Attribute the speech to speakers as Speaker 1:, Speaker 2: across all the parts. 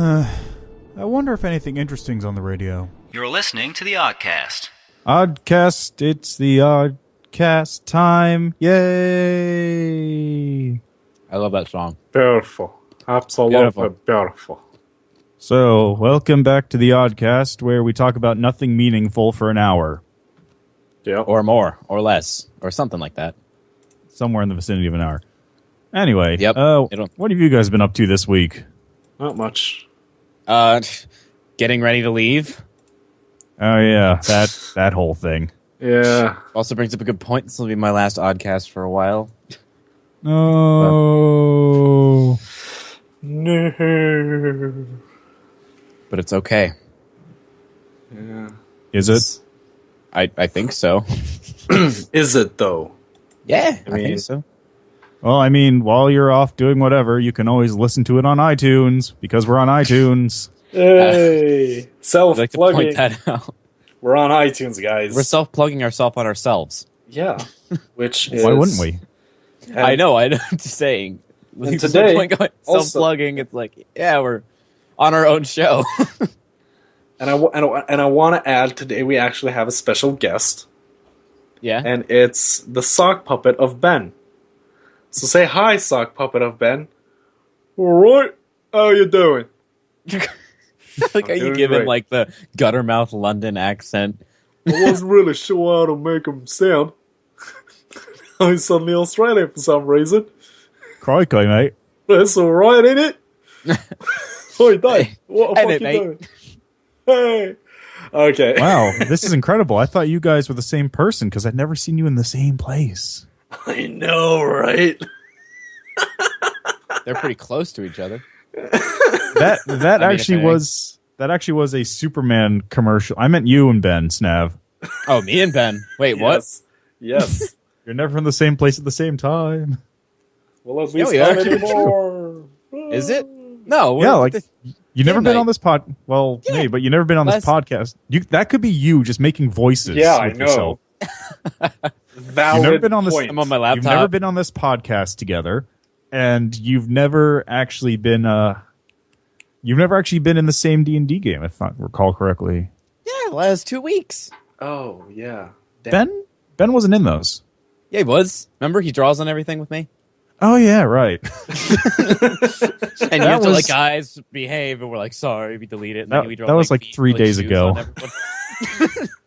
Speaker 1: I wonder if anything interesting's on the radio.
Speaker 2: You're listening to the Oddcast.
Speaker 1: Oddcast, it's the Oddcast time. Yay!
Speaker 3: I love that song.
Speaker 4: Beautiful. Absolutely beautiful.
Speaker 1: So, welcome back to the Oddcast, where we talk about nothing meaningful for an hour.
Speaker 4: Yeah.
Speaker 3: Or more, or less, or something like that.
Speaker 1: Somewhere in the vicinity of an hour. Anyway,
Speaker 3: Yep.
Speaker 1: What have you guys been up to this week?
Speaker 4: Not much.
Speaker 3: Getting ready to leave.
Speaker 1: Oh yeah, that whole thing.
Speaker 4: Yeah.
Speaker 3: Also brings up a good point. This will be my last Oddcast for a while.
Speaker 1: No.
Speaker 4: No.
Speaker 3: But it's okay.
Speaker 4: Yeah.
Speaker 1: Is it?
Speaker 3: I think so.
Speaker 4: Is it, though?
Speaker 3: Yeah, I
Speaker 4: mean-
Speaker 3: think so.
Speaker 1: Well, I mean, while you're off doing whatever, you can always listen to it on iTunes, because we're on iTunes.
Speaker 4: Hey.
Speaker 3: I'd
Speaker 4: Self-plugging.
Speaker 3: like to point that out.
Speaker 4: We're on iTunes, guys.
Speaker 3: We're self-plugging ourselves on ourselves.
Speaker 4: Yeah. Which is...
Speaker 1: Why wouldn't we?
Speaker 3: I know, I'm just saying.
Speaker 4: And
Speaker 3: There's
Speaker 4: today,
Speaker 3: no point going
Speaker 4: also-
Speaker 3: self-plugging. It's like, yeah, we're on our own show.
Speaker 4: And I want to add, today we actually have a special guest.
Speaker 3: Yeah.
Speaker 4: And it's the sock puppet of Ben. So say hi, sock puppet of Ben. Alright, how you doing?
Speaker 3: Like, are you
Speaker 4: doing
Speaker 3: giving
Speaker 4: great.
Speaker 3: like the guttermouth London accent?
Speaker 4: I wasn't really sure how to make him sound. I'm suddenly Australian for some reason.
Speaker 1: Crikey, mate.
Speaker 4: That's alright, ain't it? Oi, Dave,
Speaker 3: Hey.
Speaker 4: what the
Speaker 3: Ain't
Speaker 4: fuck
Speaker 3: it,
Speaker 4: you doing? Hey. Okay.
Speaker 1: Wow, this is incredible. I thought you guys were the same person, because I'd never seen you in the same place.
Speaker 4: I know, right?
Speaker 3: They're pretty close to each other.
Speaker 1: That
Speaker 3: I mean,
Speaker 1: actually was a Superman commercial. I meant you and Ben, Snav.
Speaker 3: Oh, me and Ben. Wait, what?
Speaker 4: Yes.
Speaker 1: You're never in the same place at the same time.
Speaker 4: Well, at least
Speaker 3: we
Speaker 4: not
Speaker 3: are.
Speaker 4: anymore.
Speaker 3: Is it? No.
Speaker 1: Yeah,
Speaker 3: what-
Speaker 1: like you never
Speaker 3: Game
Speaker 1: been
Speaker 3: night.
Speaker 1: on this Well,
Speaker 3: Yeah.
Speaker 1: maybe, but you never been on this podcast. That could be you just making voices.
Speaker 4: Yeah, I
Speaker 1: with
Speaker 4: know.
Speaker 1: yourself.
Speaker 4: Valid
Speaker 1: You've never been on this.
Speaker 4: point.
Speaker 3: I'm on my
Speaker 1: You've
Speaker 3: laptop.
Speaker 1: never been on this podcast together, and you've never actually been. You've never actually been in the same D&D game, if I recall correctly.
Speaker 3: Yeah, last 2 weeks.
Speaker 4: Oh, yeah. Damn.
Speaker 1: Ben wasn't in those.
Speaker 3: Yeah, he was. Remember, he draws on everything with me.
Speaker 1: Oh yeah, right.
Speaker 3: And you have to
Speaker 1: was-
Speaker 3: like, guys, behave, and we're like, sorry, we delete it. And
Speaker 1: That-
Speaker 3: then we draw,
Speaker 1: that was like
Speaker 3: feet,
Speaker 1: 3
Speaker 3: like,
Speaker 1: days
Speaker 3: shoes
Speaker 1: ago.
Speaker 3: on everyone.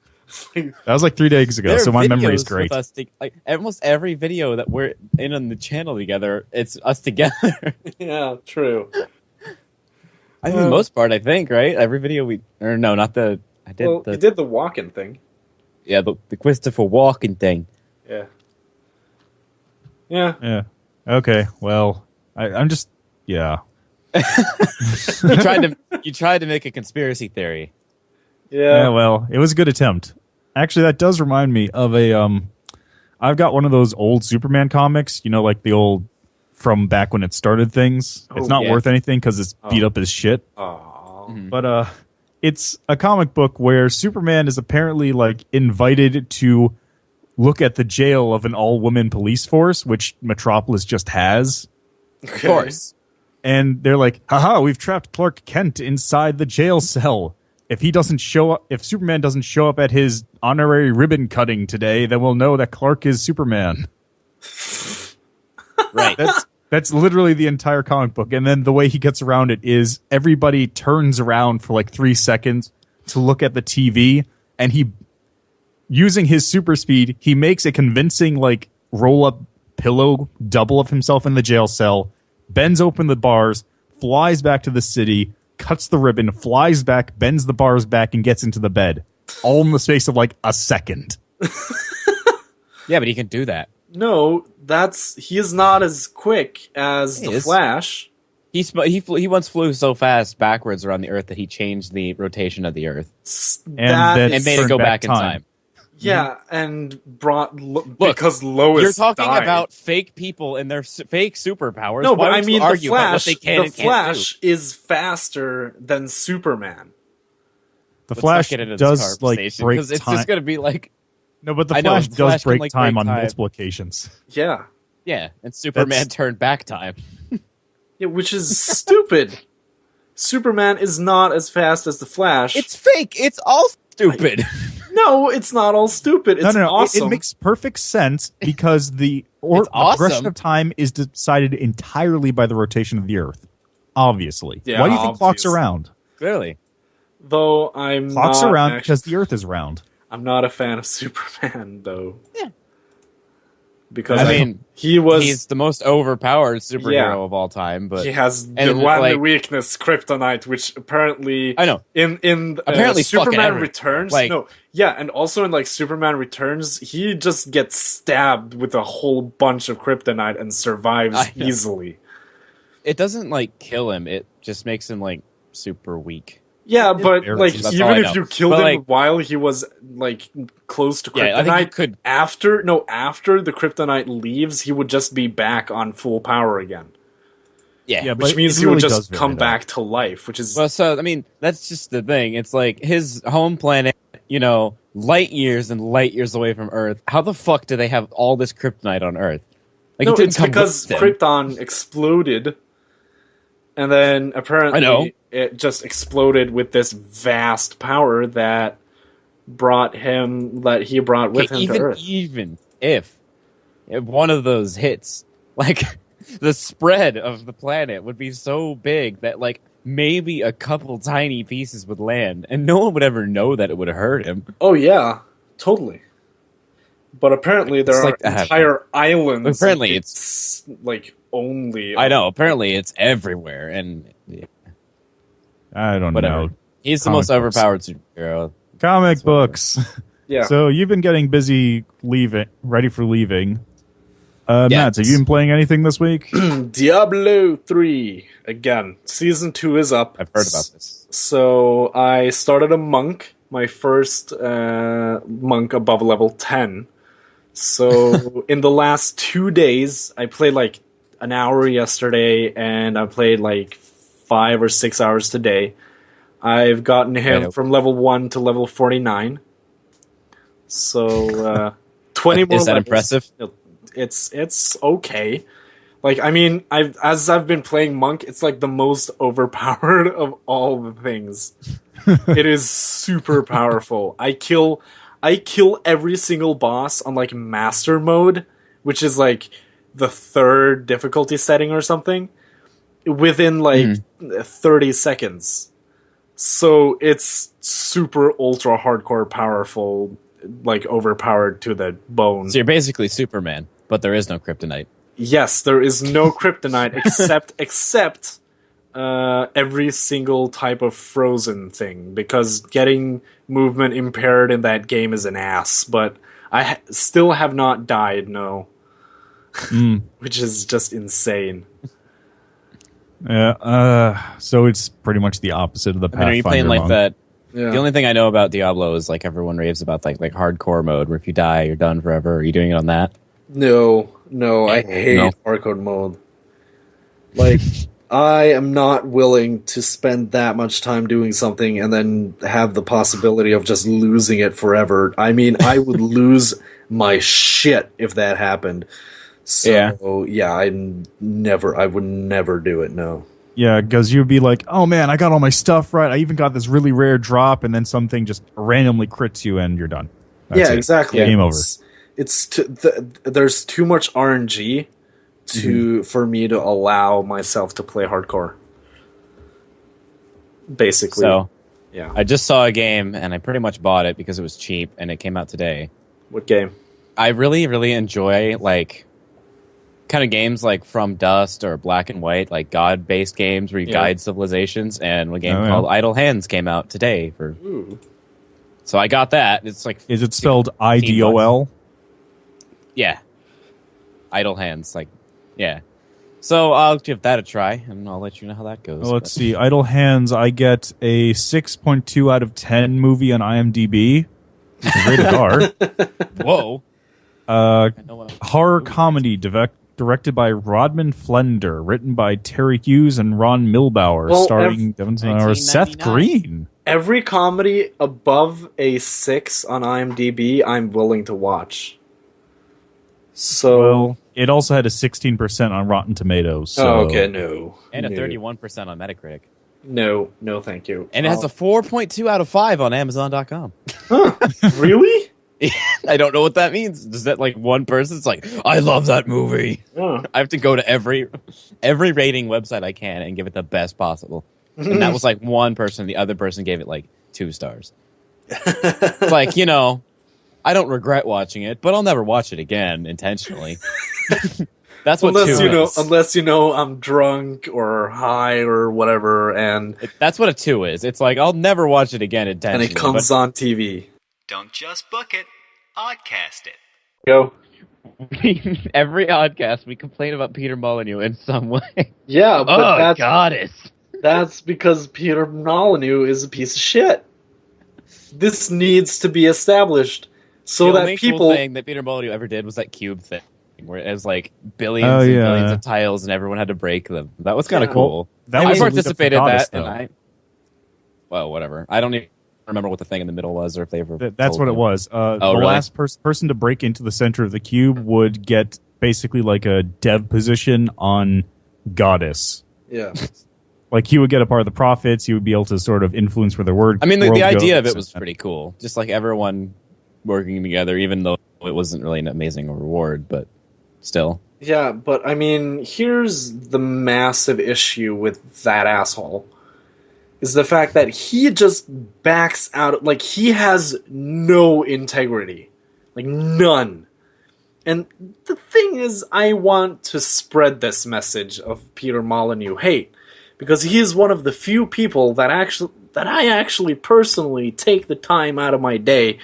Speaker 1: That was like 3 days ago,
Speaker 3: There
Speaker 1: so
Speaker 3: are
Speaker 1: my memory is
Speaker 3: videos
Speaker 1: great.
Speaker 3: with us like almost every video that we're in on the channel together, it's us together.
Speaker 4: Yeah, true.
Speaker 3: I think for the most part, I think, right? Every video we, or no, not the. I did
Speaker 4: Well,
Speaker 3: the
Speaker 4: you did the walking thing.
Speaker 3: yeah the Christopher Walken thing.
Speaker 4: Yeah. Yeah.
Speaker 1: Yeah. Okay. Well, I'm just. Yeah.
Speaker 3: You tried to make a conspiracy theory.
Speaker 1: Yeah.
Speaker 4: Yeah.
Speaker 1: Well, it was a good attempt. Actually, that does remind me of a. I've got one of those old Superman comics. You know, like the old from back when it started things. It's
Speaker 4: Oh,
Speaker 1: not
Speaker 3: yeah.
Speaker 1: worth anything because it's beat up as shit.
Speaker 4: Aw.
Speaker 1: But it's a comic book where Superman is apparently like invited to look at the jail of an all-woman police force, which Metropolis just has.
Speaker 3: Of course.
Speaker 1: And they're like, haha, we've trapped Clark Kent inside the jail cell. If Superman doesn't show up at his honorary ribbon cutting today, then we'll know that Clark is Superman.
Speaker 3: Right.
Speaker 1: That's literally the entire comic book. And then the way he gets around it is everybody turns around for like 3 seconds to look at the TV, and he, using his super speed, he makes a convincing like roll-up pillow double of himself in the jail cell, bends open the bars, flies back to the city, cuts the ribbon, flies back, bends the bars back, and gets into the bed. All in the space of like a second.
Speaker 3: Yeah, but he can do that.
Speaker 4: No, he is not as quick as
Speaker 3: He
Speaker 4: the
Speaker 3: is.
Speaker 4: Flash.
Speaker 3: He once flew so fast backwards around the Earth that he changed the rotation of the Earth
Speaker 1: then
Speaker 3: and made it
Speaker 1: turned
Speaker 3: go
Speaker 1: back
Speaker 3: back in time.
Speaker 4: Yeah, and brought because Lois.
Speaker 3: You're talking
Speaker 4: died.
Speaker 3: about fake people and their fake superpowers.
Speaker 4: No,
Speaker 3: Why
Speaker 4: but I
Speaker 3: would you
Speaker 4: mean
Speaker 3: argue
Speaker 4: the
Speaker 3: about what
Speaker 4: Flash.
Speaker 3: they can
Speaker 4: The
Speaker 3: and can't
Speaker 4: Flash
Speaker 3: do?
Speaker 4: is faster than Superman.
Speaker 1: The
Speaker 3: Let's
Speaker 1: Flash
Speaker 3: not get into this
Speaker 1: does like
Speaker 3: conversation,
Speaker 1: break
Speaker 3: 'cause it's
Speaker 1: time.
Speaker 3: just going to be like,
Speaker 1: No, but the
Speaker 3: I know,
Speaker 1: Flash
Speaker 3: the
Speaker 1: does
Speaker 3: Flash can,
Speaker 1: break
Speaker 3: like,
Speaker 1: time
Speaker 3: break
Speaker 1: on
Speaker 3: time.
Speaker 1: multiple occasions.
Speaker 4: Yeah,
Speaker 3: yeah, and Superman
Speaker 1: That's-
Speaker 3: turned back time.
Speaker 4: yeah, which is stupid. Superman is not as fast as the Flash.
Speaker 3: It's fake. It's all stupid.
Speaker 4: No, it's not all stupid. It's
Speaker 1: no.
Speaker 4: awesome.
Speaker 1: It makes perfect sense because the
Speaker 3: It's awesome.
Speaker 1: progression of time is decided entirely by the rotation of the Earth. Obviously.
Speaker 4: Yeah,
Speaker 1: Why do you think clocks
Speaker 4: obviously.
Speaker 1: around?
Speaker 3: Clearly.
Speaker 4: Though I'm
Speaker 1: Clocks
Speaker 4: not
Speaker 1: around
Speaker 4: actually-
Speaker 1: because the Earth is round.
Speaker 4: I'm not a fan of Superman, though.
Speaker 3: Yeah.
Speaker 4: Because
Speaker 3: I mean, he's the most overpowered superhero
Speaker 4: Yeah.
Speaker 3: of all time, but
Speaker 4: he has the
Speaker 3: and,
Speaker 4: one
Speaker 3: like-
Speaker 4: weakness, kryptonite, which apparently
Speaker 3: I know.
Speaker 4: in
Speaker 3: Apparently fucking
Speaker 4: Superman
Speaker 3: everyone.
Speaker 4: Returns.
Speaker 3: Like-
Speaker 4: No, yeah, and also in like Superman Returns, he just gets stabbed with a whole bunch of kryptonite and survives
Speaker 3: I know.
Speaker 4: easily.
Speaker 3: It doesn't like kill him. It just makes him like super weak.
Speaker 4: Yeah, but
Speaker 1: Barely.
Speaker 4: like
Speaker 3: That's all
Speaker 4: even
Speaker 3: I
Speaker 4: if
Speaker 3: know.
Speaker 4: you killed
Speaker 3: But,
Speaker 4: him
Speaker 3: like-
Speaker 4: while he was like close to kryptonite,
Speaker 3: Yeah, I think you could.
Speaker 4: after the kryptonite leaves, he would just be back on full power again.
Speaker 3: Yeah.
Speaker 1: Yeah,
Speaker 4: Which
Speaker 1: but
Speaker 4: means
Speaker 1: it
Speaker 4: he would
Speaker 1: really
Speaker 4: just
Speaker 1: does vary,
Speaker 4: come
Speaker 1: though.
Speaker 4: back to life, which is
Speaker 3: Well, so I mean, that's just the thing. It's like his home planet, light years and light years away from Earth. How the fuck do they have all this kryptonite on Earth? Like,
Speaker 4: no,
Speaker 3: it didn't
Speaker 4: it's
Speaker 3: come
Speaker 4: because
Speaker 3: with them.
Speaker 4: Krypton exploded, and then
Speaker 3: I know.
Speaker 4: apparently it just exploded with this vast power that he brought with
Speaker 3: Okay,
Speaker 4: him to Earth.
Speaker 3: even if one of those hits, like the spread of the planet would be so big that like maybe a couple tiny pieces would land, and no one would ever know that it would hurt him.
Speaker 4: Oh yeah, totally. But apparently there
Speaker 3: It's
Speaker 4: are
Speaker 3: like that.
Speaker 4: entire islands.
Speaker 3: Apparently
Speaker 4: it's like only.
Speaker 3: I know. Apparently, it's everywhere, and yeah,
Speaker 1: I don't
Speaker 3: whatever.
Speaker 1: know.
Speaker 3: He's the
Speaker 1: Comic
Speaker 3: most
Speaker 1: books.
Speaker 3: overpowered superhero.
Speaker 1: Comic books.
Speaker 4: Yeah.
Speaker 1: So you've been getting busy ready for leaving.
Speaker 3: Yeah.
Speaker 1: Matt, have you been playing anything this week?
Speaker 4: Diablo 3 again. Season 2 is up.
Speaker 3: I've heard about this.
Speaker 4: So I started a monk, my first monk above level 10. So in the last 2 days, I played like an hour yesterday, and I played like 5 or 6 hours today. I've gotten him
Speaker 3: Right.
Speaker 4: from level 1 to level 49. So 20 more
Speaker 3: Is that
Speaker 4: levels.
Speaker 3: impressive?
Speaker 4: It's okay. Like, I mean, as I've been playing monk, it's like the most overpowered of all the things. It is super powerful. I kill every single boss on like master mode, which is like the 3rd difficulty setting or something, within like 30 seconds. So it's super ultra hardcore powerful, like overpowered to the bone.
Speaker 3: So you're basically Superman, but there is no kryptonite.
Speaker 4: Yes, there is no kryptonite except every single type of frozen thing, because getting movement impaired in that game is an ass. But I still have not died, no. Which is just insane.
Speaker 1: Yeah. So it's pretty much the opposite of the
Speaker 3: I mean, are you playing
Speaker 1: Pathfinder
Speaker 3: like
Speaker 1: monk.
Speaker 3: that?
Speaker 4: Yeah.
Speaker 3: The only thing I know about Diablo is like everyone raves about like hardcore mode, where if you die, you're done forever. Are you doing it on that?
Speaker 4: No, I hate
Speaker 3: No.
Speaker 4: hardcore mode. Like, I am not willing to spend that much time doing something and then have the possibility of just losing it forever. I mean, I would lose my shit if that happened. So, yeah, I would never do it, no.
Speaker 1: Yeah, because you'd be like, oh man, I got all my stuff right. I even got this really rare drop, and then something just randomly crits you, and you're done. That's
Speaker 4: Yeah,
Speaker 1: it.
Speaker 4: exactly.
Speaker 1: Game over.
Speaker 4: There's too much RNG for me to allow myself to play hardcore. Basically.
Speaker 3: So
Speaker 4: yeah.
Speaker 3: I just saw a game, and I pretty much bought it because it was cheap, and it came out today.
Speaker 4: What game?
Speaker 3: I really, really enjoy like kind of games like From Dust or Black and White, like god-based games where you
Speaker 4: Yeah.
Speaker 3: guide civilizations. And a game
Speaker 1: Oh, yeah.
Speaker 3: called Idle Hands came out today.
Speaker 4: Ooh.
Speaker 3: So I got that. It's like
Speaker 1: Is it spelled IDOL?
Speaker 3: yeah, Idle Hands, like yeah. So I'll give that a try, and I'll let you know how that goes.
Speaker 1: Well, let's see. Idle Hands, I get a 6.2 out of 10 movie on IMDb. It's rated R.
Speaker 3: Whoa. I know what I'm-
Speaker 1: Horror comedy directed by Rodman Flender, written by Terry Hughes and Ron Milbauer,
Speaker 4: Well,
Speaker 1: starring Devon Sawa, Seth
Speaker 3: 1999.
Speaker 1: Green.
Speaker 4: Every comedy above a 6 on IMDb, I'm willing to watch. So,
Speaker 1: Well, it also had a 16% on Rotten Tomatoes. So
Speaker 4: oh, okay, no.
Speaker 3: and a
Speaker 4: No.
Speaker 3: 31% on Metacritic.
Speaker 4: No, thank you.
Speaker 3: And it has a 4.2 out of 5 on Amazon.com.
Speaker 4: Huh, really?
Speaker 3: I don't know what that means. Does that like one person's like, I love that movie?
Speaker 4: Oh.
Speaker 3: I have to go to every rating website I can and give it the best possible. And that was like one person. The other person gave it like 2 stars. It's like, I don't regret watching it, but I'll never watch it again intentionally. That's what
Speaker 4: unless I'm drunk or high or whatever, and
Speaker 3: that's what a 2 is. It's like I'll never watch it again intentionally.
Speaker 4: And it comes on TV.
Speaker 2: Don't just book it, Oddcast it.
Speaker 4: Go.
Speaker 3: Every Oddcast, we complain about Peter Molyneux in some way.
Speaker 4: Yeah, but
Speaker 3: goddess.
Speaker 4: That's because Peter Molyneux is a piece of shit. This needs to be established so that people.
Speaker 3: The only cool thing that Peter Molyneux ever did was that cube thing, where it was like billions and billions of tiles, and everyone had to break them. That was kind of cool.
Speaker 1: I
Speaker 3: participated in that,
Speaker 1: and
Speaker 3: well, whatever. I don't even remember what the thing in the middle was, or if they ever.
Speaker 1: That's what it was. The
Speaker 3: really?
Speaker 1: last person to break into the center of the cube would get basically like a dev position on Goddess.
Speaker 4: Yeah.
Speaker 1: Like he would get a part of the profits. He would be able to sort of influence where the word.
Speaker 3: I mean, the idea of it was pretty cool. Just like everyone working together, even though it wasn't really an amazing reward, but still.
Speaker 4: Yeah, but I mean, here's the massive issue with that asshole. Is the fact that he just backs out, like he has no integrity. Like none. And the thing is, I want to spread this message of Peter Molyneux hate. Because he is one of the few people that I actually personally take the time out of my day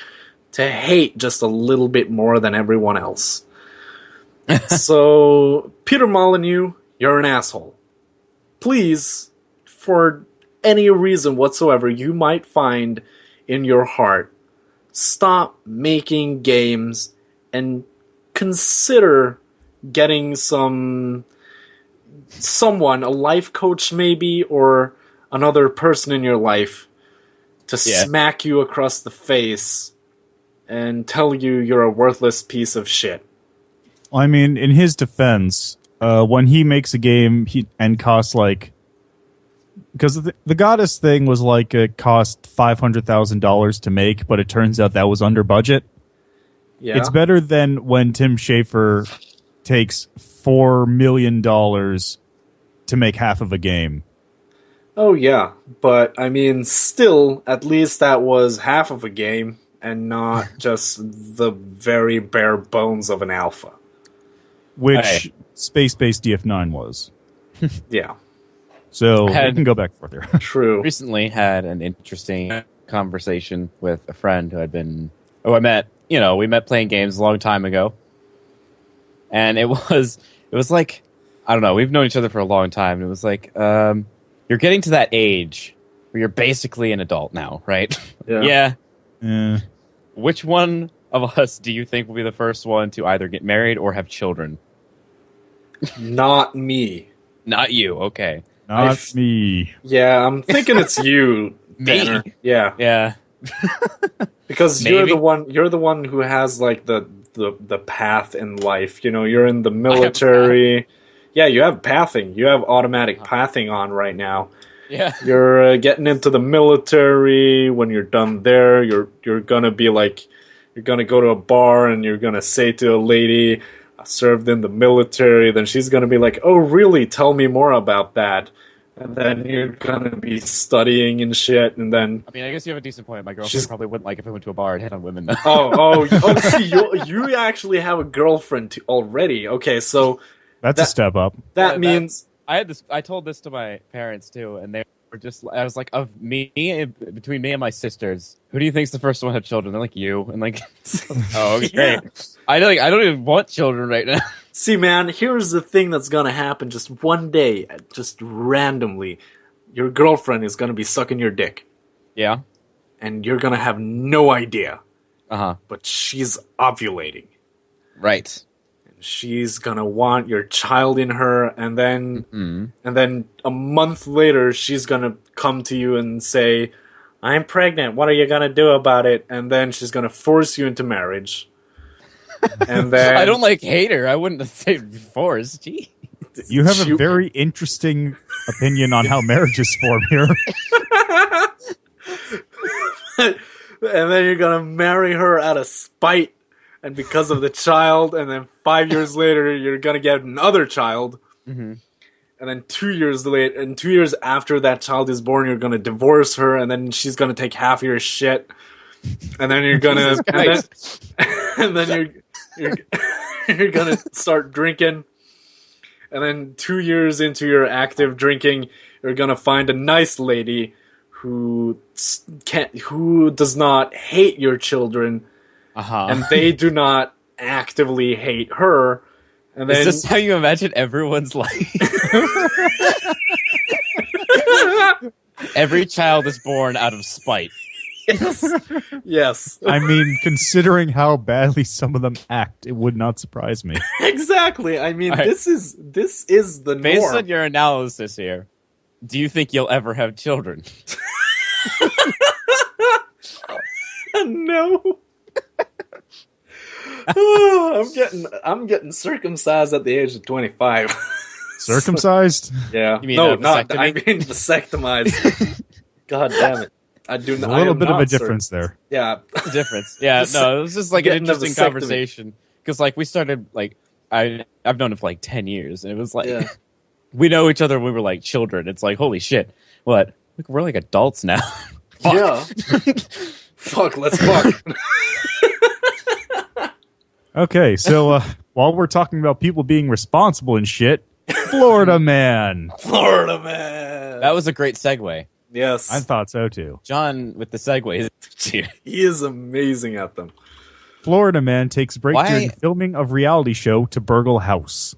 Speaker 4: to hate just a little bit more than everyone else. So, Peter Molyneux, you're an asshole. Please, for any reason whatsoever you might find in your heart, stop making games and consider getting someone, a life coach maybe, or another person in your life to smack you across the face and tell you you're a worthless piece of shit.
Speaker 1: I mean, in his defense, when he makes a game and costs like... Because the Goddess thing was like it cost $500,000 to make, but it turns out that was under budget. Yeah. It's better than when Tim Schafer takes $4 million to make half of a game.
Speaker 4: Oh yeah, but I mean, still, at least that was half of a game and not just the very bare bones of an alpha.
Speaker 1: Which space-based DF9 was.
Speaker 4: Yeah.
Speaker 1: So we can go back further.
Speaker 4: True.
Speaker 3: Recently had an interesting conversation with a friend who I met, we met playing games a long time ago. And it was like, I don't know, we've known each other for a long time. And it was like, you're getting to that age where you're basically an adult now, right?
Speaker 4: Yeah.
Speaker 1: Yeah.
Speaker 3: Which one of us do you think will be the first one to either get married or have children?
Speaker 4: Not me.
Speaker 3: Not you, okay.
Speaker 1: Not me.
Speaker 4: Yeah, I'm thinking it's you, Tanner.
Speaker 3: Me?
Speaker 4: Yeah.
Speaker 3: Yeah.
Speaker 4: Because you're the one who has like the path in life. You're in the military. Yeah, you have pathing. You have automatic pathing on right now.
Speaker 3: Yeah.
Speaker 4: You're getting into the military. When you're done there, you're gonna be like, you're gonna go to a bar and you're gonna say to a lady, I served in the military. Then she's gonna be like, oh really? Tell me more about that. And then you're gonna be studying and shit, and then...
Speaker 3: I mean, I guess you have a decent point. My girlfriend probably wouldn't like if I went to a bar and hit on women, though.
Speaker 4: See, you actually have a girlfriend already. Okay, so...
Speaker 1: That's a step up.
Speaker 4: That means...
Speaker 3: I told this to my parents, too, and they were just... I was like, between me and my sisters, who do you think's the first one to have children? They're like, you. And like, oh, okay. Yeah. I don't even want children right now.
Speaker 4: See, man, here's the thing that's gonna happen just one day, just randomly. Your girlfriend is gonna be sucking your dick.
Speaker 3: Yeah.
Speaker 4: And you're gonna have no idea.
Speaker 3: Uh-huh.
Speaker 4: But she's ovulating.
Speaker 3: Right.
Speaker 4: And she's gonna want your child in her, and then a month later, she's gonna come to you and say, I'm pregnant, what are you gonna do about it? And then she's gonna force you into marriage. And then
Speaker 3: I don't hate her. I wouldn't say forced. Gee.
Speaker 1: You have a very interesting opinion on how marriages form here.
Speaker 4: And then you're gonna marry her out of spite, and because of the child, and then 5 years later you're gonna get another child, and then 2 years later, and 2 years after that child is born, you're gonna divorce her, and then she's gonna take half of your shit, and then you're gonna, and then you're gonna start drinking, and then 2 years into your active drinking, you're gonna find a nice lady who does not hate your children, and they do not actively hate her. And then,
Speaker 3: is this how you imagine everyone's life? Every child is born out of spite.
Speaker 4: Yes.
Speaker 1: I mean, considering how badly some of them act, it would not surprise me.
Speaker 4: Exactly. I mean,
Speaker 3: right.
Speaker 4: this is the norm.
Speaker 3: Based on your analysis here, do you think you'll ever have children?
Speaker 4: No. Oh, I'm getting circumcised at the age of 25.
Speaker 1: Circumcised?
Speaker 4: Yeah.
Speaker 3: You mean
Speaker 4: no,
Speaker 3: vasectomy?
Speaker 4: I mean vasectomized. God damn it. I do.
Speaker 1: There's a little bit of a difference there.
Speaker 4: Yeah.
Speaker 3: The difference. Yeah, no, it was just like an interesting conversation. Because like we started like I've known him for like 10 years, and it was like we know each other when we were like children. It's like, holy shit. What? Look, we're like adults now.
Speaker 4: Yeah. Fuck, let's fuck.
Speaker 1: Okay, so while we're talking about people being responsible and shit, Florida Man.
Speaker 4: Florida Man.
Speaker 3: That was a great segue.
Speaker 4: Yes.
Speaker 1: I thought so too.
Speaker 3: John with the segues.
Speaker 4: He is amazing at them.
Speaker 1: Florida Man takes break during filming of reality show to burgle house.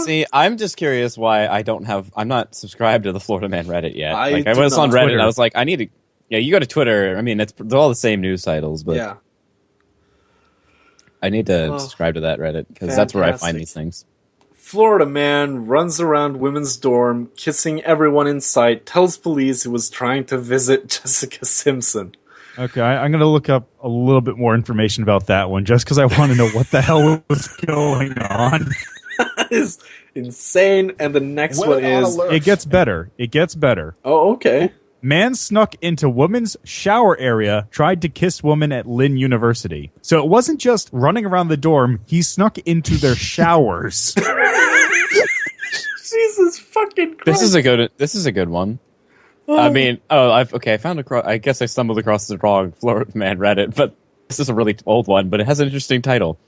Speaker 3: See, I'm just curious why I'm not subscribed to the Florida Man Reddit yet. I was on Reddit
Speaker 1: Twitter.
Speaker 3: and I was like, I need to. Yeah, you go to Twitter. I mean, they're all the same news titles, but
Speaker 4: yeah.
Speaker 3: I need to subscribe to that Reddit because that's where I find these things.
Speaker 4: Florida Man runs around women's dorm, kissing everyone in sight, tells police he was trying to visit Jessica Simpson.
Speaker 1: Okay, I'm going to look up a little bit more information about that one just because I want to know what the hell was going on.
Speaker 4: That is insane. And the next one is...
Speaker 1: It gets better. It gets better.
Speaker 4: Oh, okay.
Speaker 1: Man snuck into woman's shower area, tried to kiss woman at Lynn University. So it wasn't just running around the dorm, he snuck into their showers.
Speaker 4: Jesus fucking Christ.
Speaker 3: This is a good one. I mean, I guess I stumbled across the wrong Florida Man Reddit, but this is a really old one, but it has an interesting title.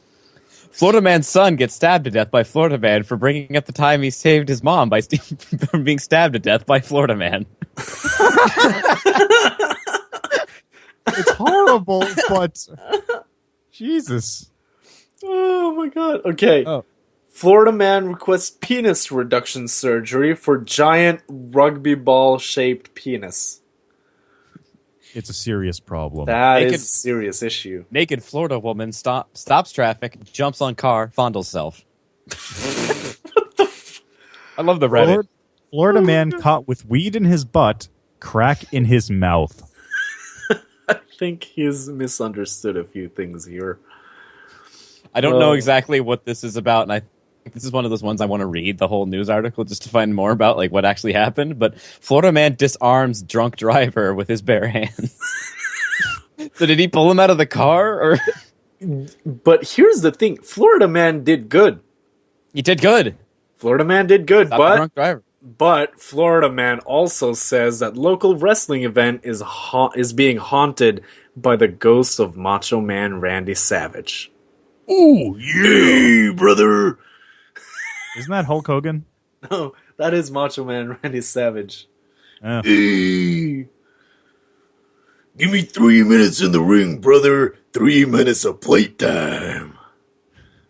Speaker 3: Florida Man's son gets stabbed to death by Florida Man for bringing up the time he saved his mom from being stabbed to death by Florida Man.
Speaker 1: It's horrible, but Jesus.
Speaker 4: Oh my god. Okay.
Speaker 1: Oh.
Speaker 4: Florida Man requests penis reduction surgery for giant rugby ball shaped penis.
Speaker 1: It's a serious problem.
Speaker 4: That is a serious issue.
Speaker 3: Naked Florida woman stops traffic, jumps on car, fondles self. I love the Reddit.
Speaker 1: Florida man caught with weed in his butt, crack in his mouth.
Speaker 4: I think he's misunderstood a few things here.
Speaker 3: I don't know exactly what this is about, and I think this is one of those ones I want to read the whole news article just to find more about like what actually happened. But Florida man disarms drunk driver with his bare hands. So did he pull him out of the car, or?
Speaker 4: But here's the thing: Florida Man did good.
Speaker 3: He did good.
Speaker 4: Florida Man did good,
Speaker 3: Stop the drunk driver.
Speaker 4: But Florida Man also says that local wrestling event is being haunted by the ghost of Macho Man Randy Savage.
Speaker 1: Ooh,
Speaker 4: yeah, brother.
Speaker 1: Isn't that Hulk Hogan?
Speaker 4: No, that is Macho Man Randy Savage.
Speaker 1: Oh.
Speaker 4: Hey, give me 3 minutes in the ring, brother. 3 minutes of playtime.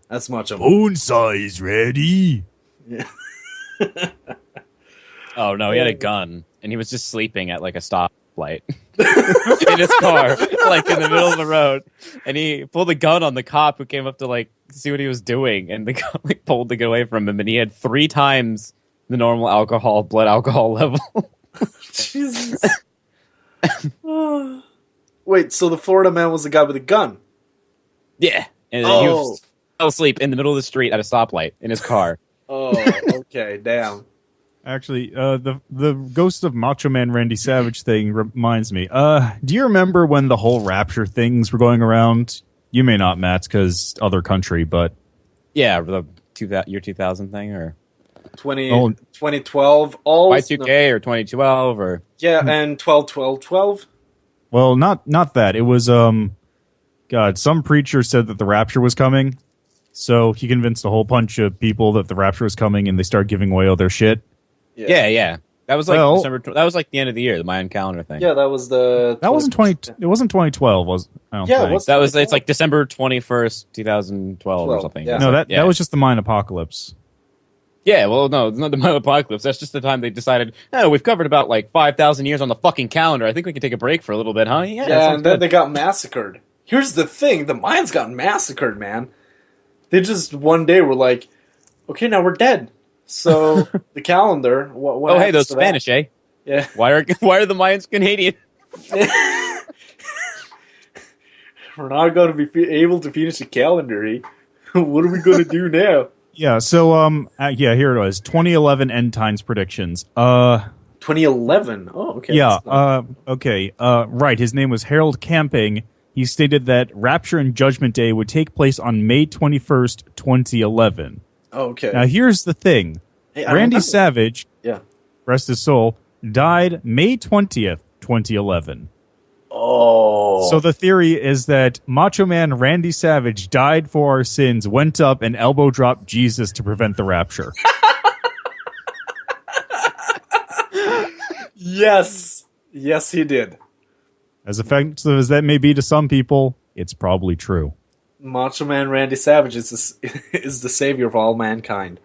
Speaker 4: That's Macho Man.
Speaker 1: Bone size ready.
Speaker 4: Yeah.
Speaker 3: Oh no, he had a gun, and he was just sleeping at like a stoplight in his car, like in the middle of the road. And he pulled a gun on the cop who came up to like see what he was doing, and the cop like pulled the gun away from him, and he had 3 times the normal blood alcohol level.
Speaker 4: Jesus. Wait, so the Florida Man was the guy with the gun?
Speaker 3: Yeah, And then he fell asleep in the middle of the street at a stoplight in his car.
Speaker 4: Oh, okay, damn.
Speaker 1: Actually, the Ghost of Macho Man Randy Savage thing reminds me. Do you remember when the whole Rapture things were going around? You may not, Matt, because other country, but
Speaker 3: Yeah, the year 2000 thing, or
Speaker 4: 2012. All
Speaker 3: Y2K or 2012 or
Speaker 4: and 12.
Speaker 1: well, not that. It was God. Some preacher said that the Rapture was coming, so he convinced a whole bunch of people that the Rapture was coming, and they started giving away all their shit.
Speaker 3: Yeah. That was like December. That was like the end of the year, the Mayan calendar thing.
Speaker 4: Yeah, that was the.
Speaker 1: That wasn't 20. It wasn't 2012. Was I don't think.
Speaker 4: What's
Speaker 3: that was. It's like December 21st, 2012 or something.
Speaker 4: Yeah.
Speaker 1: No, that was just the Mayan apocalypse.
Speaker 3: Yeah, well, no, it's not the Mayan apocalypse. That's just the time they decided, oh, we've covered about like 5,000 years on the fucking calendar. I think we can take a break for a little bit, huh?
Speaker 4: Yeah, and then they got massacred. Here's the thing: the Mayans got massacred, man. They just one day were like, "Okay, now we're dead." So the calendar. What
Speaker 3: hey, those Spanish, eh?
Speaker 4: Yeah.
Speaker 3: Why are the Mayans Canadian?
Speaker 4: We're not going to be able to finish the calendar. Eh? What are we going to do now?
Speaker 1: Yeah. So here it was. 2011 end times predictions.
Speaker 4: 2011. Oh, okay.
Speaker 1: Yeah. Okay. Right. His name was Harold Camping. He stated that Rapture and Judgment Day would take place on May 21st, 2011.
Speaker 4: Okay.
Speaker 1: Now, here's the thing.
Speaker 4: Hey,
Speaker 1: Randy Savage,
Speaker 4: yeah,
Speaker 1: rest his soul, died May 20th, 2011.
Speaker 4: Oh.
Speaker 1: So the theory is that Macho Man Randy Savage died for our sins, went up and elbow dropped Jesus to prevent the rapture.
Speaker 4: Yes. Yes, he did.
Speaker 1: As effective as that may be to some people, it's probably true.
Speaker 4: Macho Man Randy Savage is the savior of all mankind.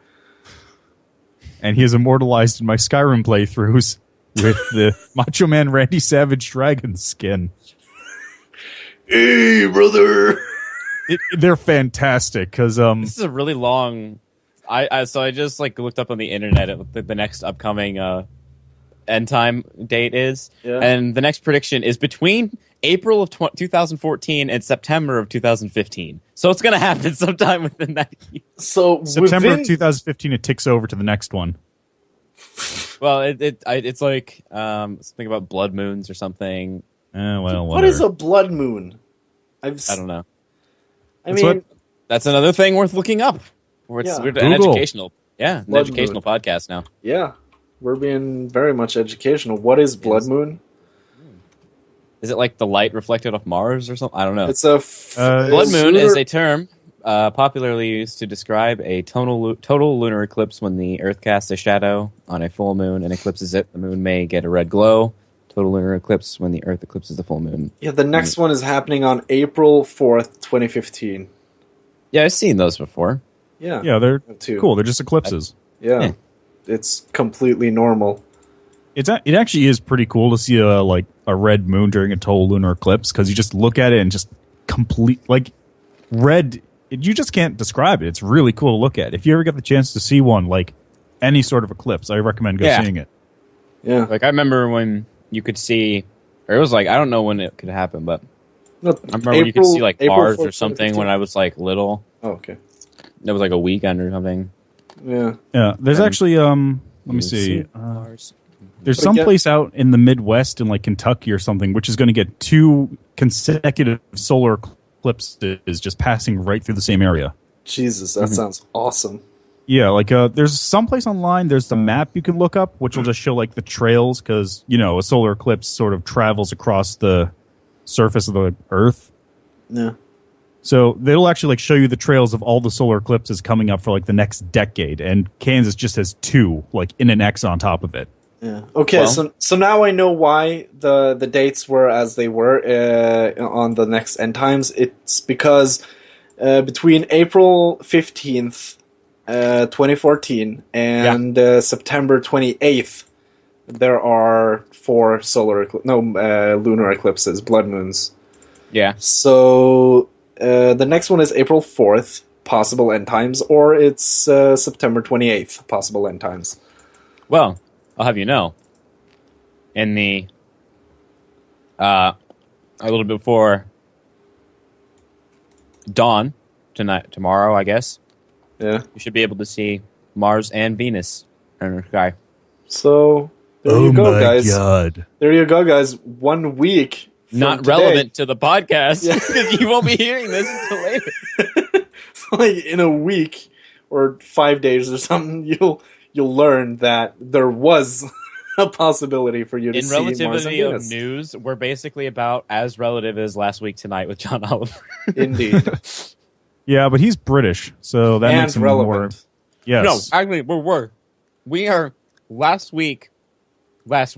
Speaker 1: And he is immortalized in my Skyrim playthroughs with the Macho Man Randy Savage dragon skin.
Speaker 4: Hey, brother!
Speaker 1: They're fantastic because
Speaker 3: This is a really long. I just like looked up on the internet at what the next upcoming end time date is, and the next prediction is between April of 2014 and September of 2015. So it's going to happen sometime within that year.
Speaker 4: So
Speaker 1: September of 2015, it ticks over to the next one.
Speaker 3: Well, it's like something about blood moons or something.
Speaker 1: Well,
Speaker 4: what is a blood moon?
Speaker 3: I don't know.
Speaker 4: That's
Speaker 3: another thing worth looking up. We're an educational, an educational podcast now.
Speaker 4: Yeah, we're being very much educational. What is blood moon?
Speaker 3: Is it like the light reflected off Mars or something? I don't know.
Speaker 4: It's a
Speaker 3: blood moon is a term popularly used to describe a total lunar eclipse when the Earth casts a shadow on a full moon and eclipses it. The moon may get a red glow. Total lunar eclipse when the Earth eclipses the full moon.
Speaker 4: Yeah, the next one is happening on April 4th, 2015.
Speaker 3: Yeah, I've seen those before.
Speaker 4: Yeah.
Speaker 1: Yeah, they're cool. They're just eclipses.
Speaker 4: Yeah. It's completely normal.
Speaker 1: It actually is pretty cool to see a red moon during a total lunar eclipse because you just look at it and just red. You just can't describe it. It's really cool to look at. If you ever get the chance to see one, like any sort of eclipse, I recommend seeing it.
Speaker 4: Yeah.
Speaker 3: Like I remember when you could see, or it was like I don't know when it could happen, but I remember when you could see like Mars or something when I was like little.
Speaker 4: Oh, okay.
Speaker 3: It was like a weekend or something.
Speaker 4: Yeah.
Speaker 1: Yeah. There's actually let me see. There's some place out in the Midwest in like Kentucky or something, which is going to get 2 consecutive solar eclipses just passing right through the same area.
Speaker 4: Jesus, that sounds awesome.
Speaker 1: Yeah, like there's some place online. There's the map you can look up, which will just show like the trails because a solar eclipse sort of travels across the surface of the Earth.
Speaker 4: Yeah.
Speaker 1: So they'll actually like show you the trails of all the solar eclipses coming up for like the next decade, and Kansas just has 2 like in an X on top of it.
Speaker 4: Yeah. Okay. Well, so now I know why the dates were as they were on the next end times. It's because between April 15th, 2014, and September 28th, there are 4 lunar eclipses, blood moons.
Speaker 3: Yeah.
Speaker 4: So the next one is April 4th, possible end times, or it's September 28th, possible end times.
Speaker 3: Well, I'll have you know, in the a little bit before dawn tomorrow, I guess,
Speaker 4: Yeah.
Speaker 3: you should be able to see Mars and Venus in the sky.
Speaker 4: So there you go, guys.
Speaker 1: God.
Speaker 4: There you go, guys. 1 week. From
Speaker 3: Not
Speaker 4: today.
Speaker 3: relevant to the podcast
Speaker 4: Yeah.
Speaker 3: because you won't be hearing this until later.
Speaker 4: So, like in a week or 5 days or something, you'll learn that there was a possibility for you to
Speaker 3: In
Speaker 4: see Mars and
Speaker 3: relativity of
Speaker 4: Venus.
Speaker 3: news, we're basically about as relative as Last Week Tonight with John Oliver.
Speaker 4: Indeed.
Speaker 1: Yeah, but he's British, so that
Speaker 4: And
Speaker 1: makes him more.
Speaker 4: relevant.
Speaker 1: Yes.
Speaker 3: No, actually, we are last week. That's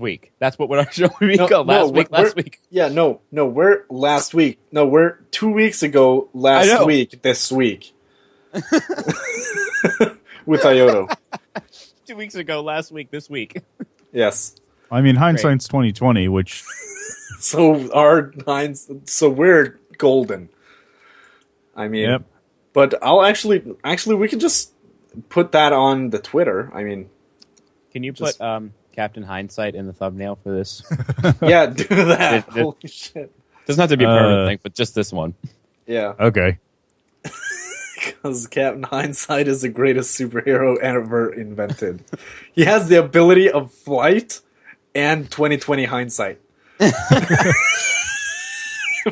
Speaker 3: what our show would be called. Last week.
Speaker 4: Yeah, no, we're last week. No, we're 2 weeks ago last week, this week. With Ayoto.
Speaker 3: 2 weeks ago, last week, this week.
Speaker 4: Yes.
Speaker 1: I mean, hindsight's 2020, which
Speaker 4: So we're golden. I mean,
Speaker 1: Yep.
Speaker 4: But I'll actually we could just put that on the Twitter. I mean,
Speaker 3: Can you put Captain Hindsight in the thumbnail for this?
Speaker 4: yeah, do that.
Speaker 3: It-
Speaker 4: Holy shit.
Speaker 3: Doesn't have to be a permanent thing, but just this one.
Speaker 4: Yeah,
Speaker 1: okay.
Speaker 4: because Captain Hindsight is the greatest superhero ever invented. He has the ability of flight and 20/20 hindsight.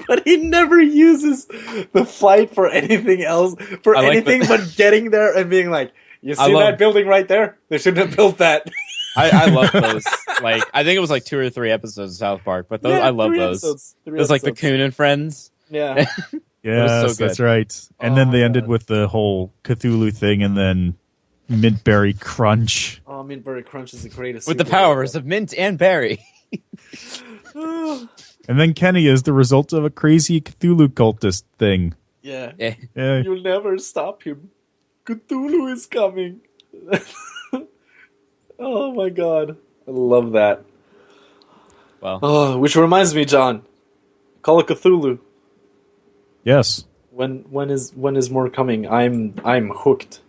Speaker 4: But he never uses the flight for anything else, for
Speaker 3: I like
Speaker 4: anything but getting there and being like, you see that building right there? They shouldn't have built that.
Speaker 3: I love those. Like, I think it was like 2 or 3 episodes of South Park, but those,
Speaker 4: Yeah,
Speaker 3: I love
Speaker 4: 3
Speaker 3: those.
Speaker 4: episodes, 3
Speaker 3: It was like the
Speaker 4: episodes.
Speaker 3: Coon and Friends.
Speaker 4: Yeah.
Speaker 1: Yes,
Speaker 3: so
Speaker 1: that's
Speaker 3: good.
Speaker 1: right. And
Speaker 4: Oh,
Speaker 1: then they ended
Speaker 4: God.
Speaker 1: with the whole Cthulhu thing, and then Mintberry Crunch.
Speaker 4: Oh, Mintberry Crunch is the greatest.
Speaker 3: With the
Speaker 4: superhero.
Speaker 3: powers of Mint and Berry.
Speaker 1: And then Kenny is the result of a crazy Cthulhu cultist thing.
Speaker 4: Yeah.
Speaker 3: Yeah.
Speaker 1: Yeah.
Speaker 4: You'll never stop him. Cthulhu is coming. Oh my god. I love that.
Speaker 3: Well,
Speaker 4: Oh, which reminds me, John. Call it Cthulhu.
Speaker 1: Yes.
Speaker 4: When is more coming? I'm hooked.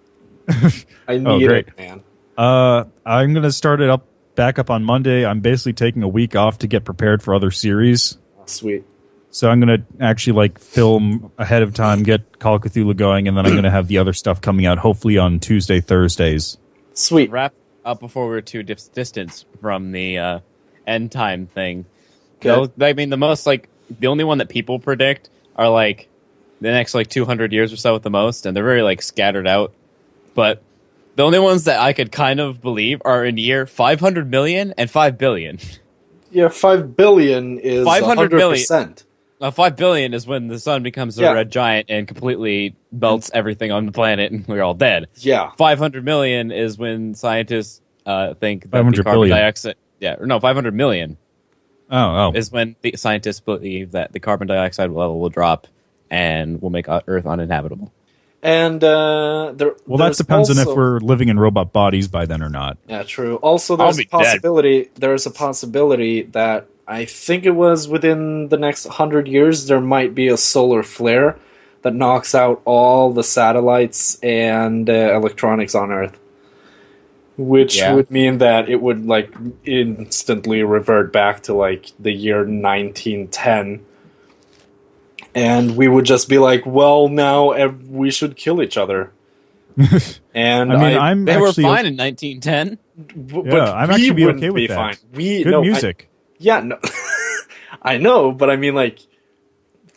Speaker 4: I need
Speaker 1: Oh, great.
Speaker 4: it, man.
Speaker 1: I'm gonna start it back up on Monday. I'm basically taking a week off to get prepared for other series.
Speaker 4: Oh, sweet.
Speaker 1: So I'm gonna actually film ahead of time, get Call of Cthulhu going, and then I'm gonna have the other stuff coming out hopefully on Tuesday, Thursdays.
Speaker 4: Sweet.
Speaker 3: wrap up before we're too distance from the end time thing.
Speaker 4: Okay.
Speaker 3: I mean, the only one that people predict are like the next like 200 years or so at the most, and they're very like scattered out. But the only ones that I could kind of believe are in year 500 million and 5 billion.
Speaker 4: Yeah, 5 billion is
Speaker 3: 500
Speaker 4: 100%.
Speaker 3: 5 billion is when the sun becomes a
Speaker 4: Yeah.
Speaker 3: red giant and completely melts everything on the planet and we're all dead.
Speaker 4: Yeah.
Speaker 3: 500 million is when scientists think that
Speaker 1: 500
Speaker 3: the carbon
Speaker 1: billion.
Speaker 3: dioxide... Yeah, or no, 500 million
Speaker 1: Oh.
Speaker 3: is when the scientists believe that the carbon dioxide level will drop and will make Earth uninhabitable.
Speaker 4: And
Speaker 1: Well, that depends on if we're living in robot bodies by then or not.
Speaker 4: Yeah, true. Also,
Speaker 3: I'll
Speaker 4: there's
Speaker 3: be
Speaker 4: a possibility. There's a possibility that I think it was within the next 100 years there might be a solar flare that knocks out all the satellites and electronics on Earth, which
Speaker 3: Yeah.
Speaker 4: would mean that it would like instantly revert back to like the year 1910. And we would just be like, well, now we should kill each other. And
Speaker 1: I mean, I'm
Speaker 3: They were
Speaker 1: actually
Speaker 3: fine in 1910.
Speaker 1: Yeah, I'm actually be okay with that.
Speaker 4: Fine.
Speaker 1: Good music.
Speaker 4: No, I know, but I mean, like,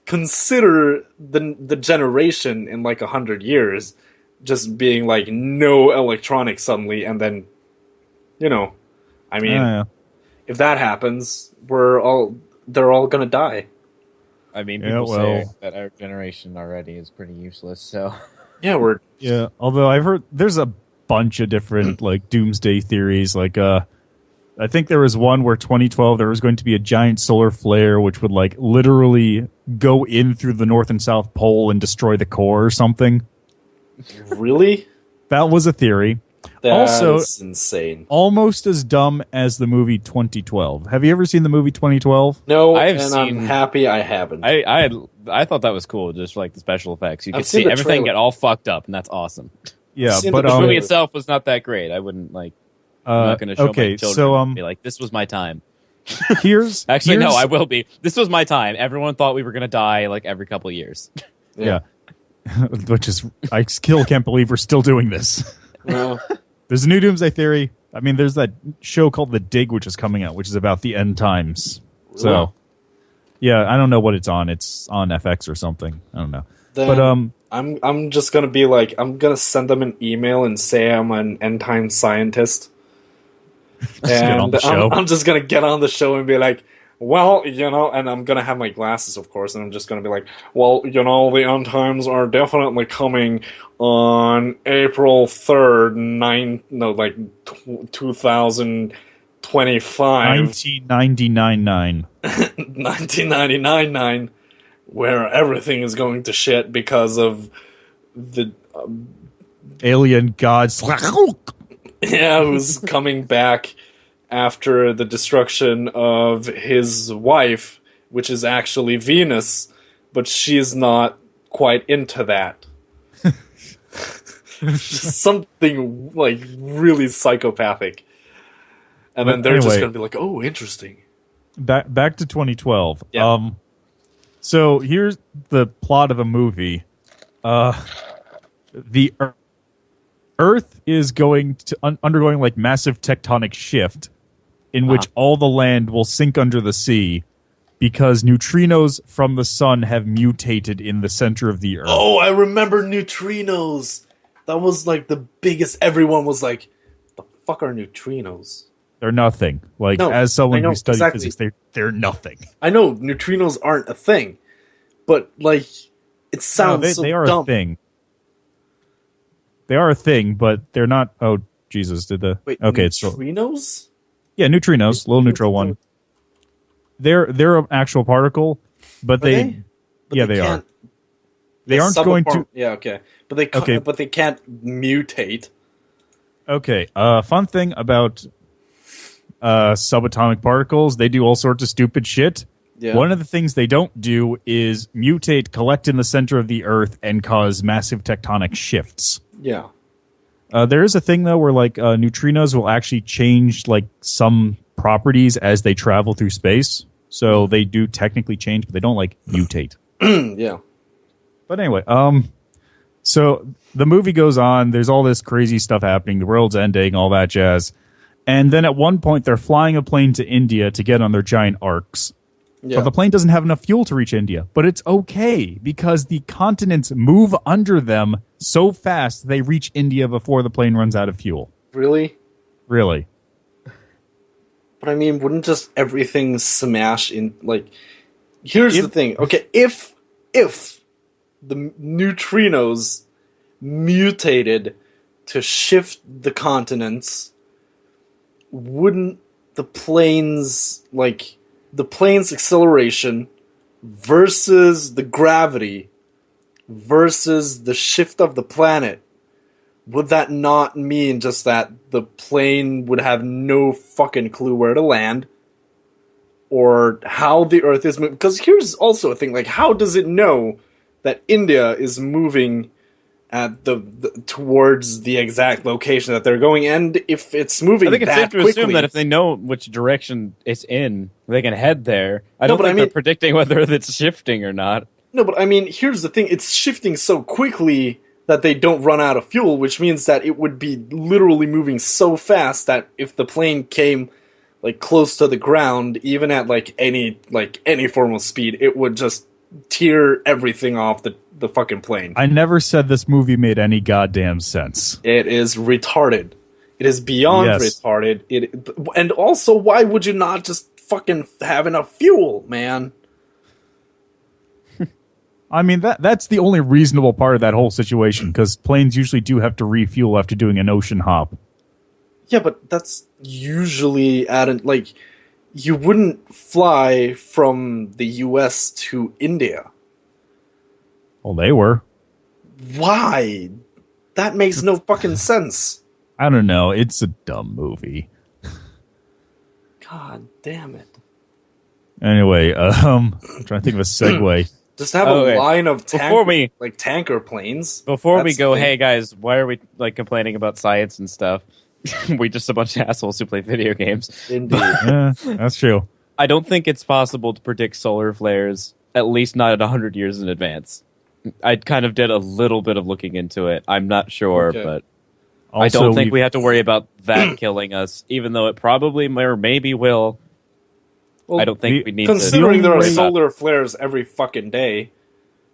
Speaker 4: consider the generation in like 100 years just being like no electronics suddenly, and then, I mean,
Speaker 1: Yeah.
Speaker 4: if that happens, they're all gonna die.
Speaker 3: I mean,
Speaker 1: Yeah,
Speaker 3: people say
Speaker 1: well-
Speaker 3: that our generation already is pretty useless, so...
Speaker 4: Yeah,
Speaker 1: Yeah, although I've heard there's a bunch of different like doomsday theories. Like, I think there was one where 2012 there was going to be a giant solar flare which would like literally go in through the North and South Pole and destroy the core or something.
Speaker 4: really.
Speaker 1: That was a theory.
Speaker 4: That's
Speaker 1: Also-
Speaker 4: insane.
Speaker 1: Almost as dumb as the movie 2012. Have you ever seen the movie 2012?
Speaker 4: No,
Speaker 3: I've
Speaker 4: and
Speaker 3: seen-
Speaker 4: I'm happy I haven't.
Speaker 3: I thought that was cool, just like the special effects. You
Speaker 4: I've
Speaker 3: could
Speaker 4: seen
Speaker 3: see
Speaker 4: the
Speaker 3: everything
Speaker 4: trailer.
Speaker 3: get all fucked up, and that's awesome.
Speaker 1: Yeah,
Speaker 4: seen
Speaker 1: but
Speaker 4: the
Speaker 3: The movie
Speaker 4: trailer.
Speaker 3: itself was not that great. I wouldn't like. I'm not going to show
Speaker 1: okay,
Speaker 3: my children.
Speaker 1: so
Speaker 3: and be like, this was my time.
Speaker 1: here's
Speaker 3: Actually, no,
Speaker 1: here's-
Speaker 3: I will be. This was my time. Everyone thought we were going to die like every couple of years.
Speaker 1: Yeah. which is I still can't believe we're still doing this.
Speaker 4: Well,
Speaker 1: There's a new Doomsday Theory. I mean, there's that show called The Dig, which is coming out, which is about the end times. So, yeah, I don't know what it's on. It's on FX or something. I don't know.
Speaker 4: then
Speaker 1: But
Speaker 4: I'm just gonna be like, I'm gonna send them an email and say I'm an end time scientist.
Speaker 1: get on the show.
Speaker 4: I'm just gonna get on the show and be like, well, and I'm gonna have my glasses, of course, and I'm just gonna be like, well, the end times are definitely coming on April 3rd, 2025,
Speaker 1: 1999.
Speaker 4: 1999, where everything is going to shit because of the
Speaker 1: Alien gods.
Speaker 4: who's coming back after the destruction of his wife, which is actually Venus, but she's not quite into that. Just something like really psychopathic. And then they're just
Speaker 1: anyway,
Speaker 4: going to be like, "Oh, interesting."
Speaker 1: Back to 2012.
Speaker 4: Yeah.
Speaker 1: So here's the plot of a movie. The Earth is going to undergoing like massive tectonic shift, in which all the land will sink under the sea because neutrinos from the sun have mutated in the center of the Earth.
Speaker 4: Oh, I remember neutrinos. That was like the biggest. Everyone was like, "The fuck are neutrinos?"
Speaker 1: They're nothing. Like,
Speaker 4: No,
Speaker 1: as
Speaker 4: I
Speaker 1: someone
Speaker 4: know,
Speaker 1: who studies
Speaker 4: exactly.
Speaker 1: physics, they're nothing.
Speaker 4: I know neutrinos aren't a thing, but like it sounds
Speaker 1: No,
Speaker 4: so
Speaker 1: they are
Speaker 4: dumb.
Speaker 1: a thing. They are a thing, but they're not. Oh, Jesus! Did the
Speaker 4: Wait,
Speaker 1: okay? It's
Speaker 4: neutrinos?
Speaker 1: yeah, neutrinos, little neutral one. They're an actual particle, but
Speaker 4: Are they? But
Speaker 1: yeah, they are.
Speaker 4: can't-
Speaker 1: They aren't going to.
Speaker 4: Yeah, okay, but they can't,
Speaker 1: Okay.
Speaker 4: but they can't mutate.
Speaker 1: Okay, fun thing about subatomic particles, they do all sorts of stupid shit.
Speaker 4: Yeah.
Speaker 1: One of the things they don't do is mutate, collect in the center of the Earth, and cause massive tectonic shifts.
Speaker 4: Yeah.
Speaker 1: There is a thing though where like neutrinos will actually change like some properties as they travel through space. So they do technically change, but they don't like mutate.
Speaker 4: Yeah.
Speaker 1: But anyway, so the movie goes on. There's all this crazy stuff happening. The world's ending, all that jazz. And then at one point, they're flying a plane to India to get on their giant arcs.
Speaker 4: Yeah.
Speaker 1: But the plane doesn't have enough fuel to reach India. But it's okay because the continents move under them so fast they reach India before the plane runs out of fuel.
Speaker 4: Really?
Speaker 1: Really.
Speaker 4: But I mean, wouldn't just everything smash in like? Here's the thing. Okay, if the neutrinos mutated to shift the continents, wouldn't the plane's acceleration versus the gravity versus the shift of the planet, would that not mean just that the plane would have no fucking clue where to land or how the Earth is moving? Because here's also a thing, like, how does it know that India is moving at the towards the exact location that they're going? And if it's moving,
Speaker 3: I think it's
Speaker 4: that
Speaker 3: safe to
Speaker 4: quickly,
Speaker 3: assume that if they know which direction it's in, they can head there. I
Speaker 4: No,
Speaker 3: don't
Speaker 4: but I
Speaker 3: think
Speaker 4: mean-
Speaker 3: they're predicting whether it's shifting or not.
Speaker 4: No, but I mean, here's the thing. It's shifting so quickly that they don't run out of fuel, which means that it would be literally moving so fast that if the plane came like close to the ground, even at any form of speed, it would just tear everything off the fucking plane.
Speaker 1: I never said this movie made any goddamn sense.
Speaker 4: It is retarded. It is beyond
Speaker 1: Yes.
Speaker 4: retarded. And also, why would you not just fucking have enough fuel, man?
Speaker 1: I mean, that's the only reasonable part of that whole situation, because planes usually do have to refuel after doing an ocean hop.
Speaker 4: Yeah, but that's usually you wouldn't fly from the US to India.
Speaker 1: Well, they were.
Speaker 4: Why? That makes no fucking sense.
Speaker 1: I don't know. It's a dumb movie.
Speaker 4: God damn it.
Speaker 1: Anyway, I'm trying to think of a segue.
Speaker 4: Just have
Speaker 3: Okay.
Speaker 4: a line of tanker planes.
Speaker 3: Before we
Speaker 4: That's
Speaker 3: go,
Speaker 4: the thing.
Speaker 3: hey guys, why are we complaining about science and stuff? We just a bunch of assholes who play video games.
Speaker 4: Indeed.
Speaker 1: Yeah, that's true.
Speaker 3: I don't think it's possible to predict solar flares, at least not at 100 years in advance. I kind of did a little bit of looking into it. I'm not sure,
Speaker 4: Okay.
Speaker 3: but I
Speaker 1: Also,
Speaker 3: don't think we have to worry about that killing us, even though it probably or maybe will.
Speaker 4: Well,
Speaker 3: I don't think we need
Speaker 4: considering
Speaker 3: to
Speaker 4: there are
Speaker 3: worry about-
Speaker 4: solar flares every fucking day.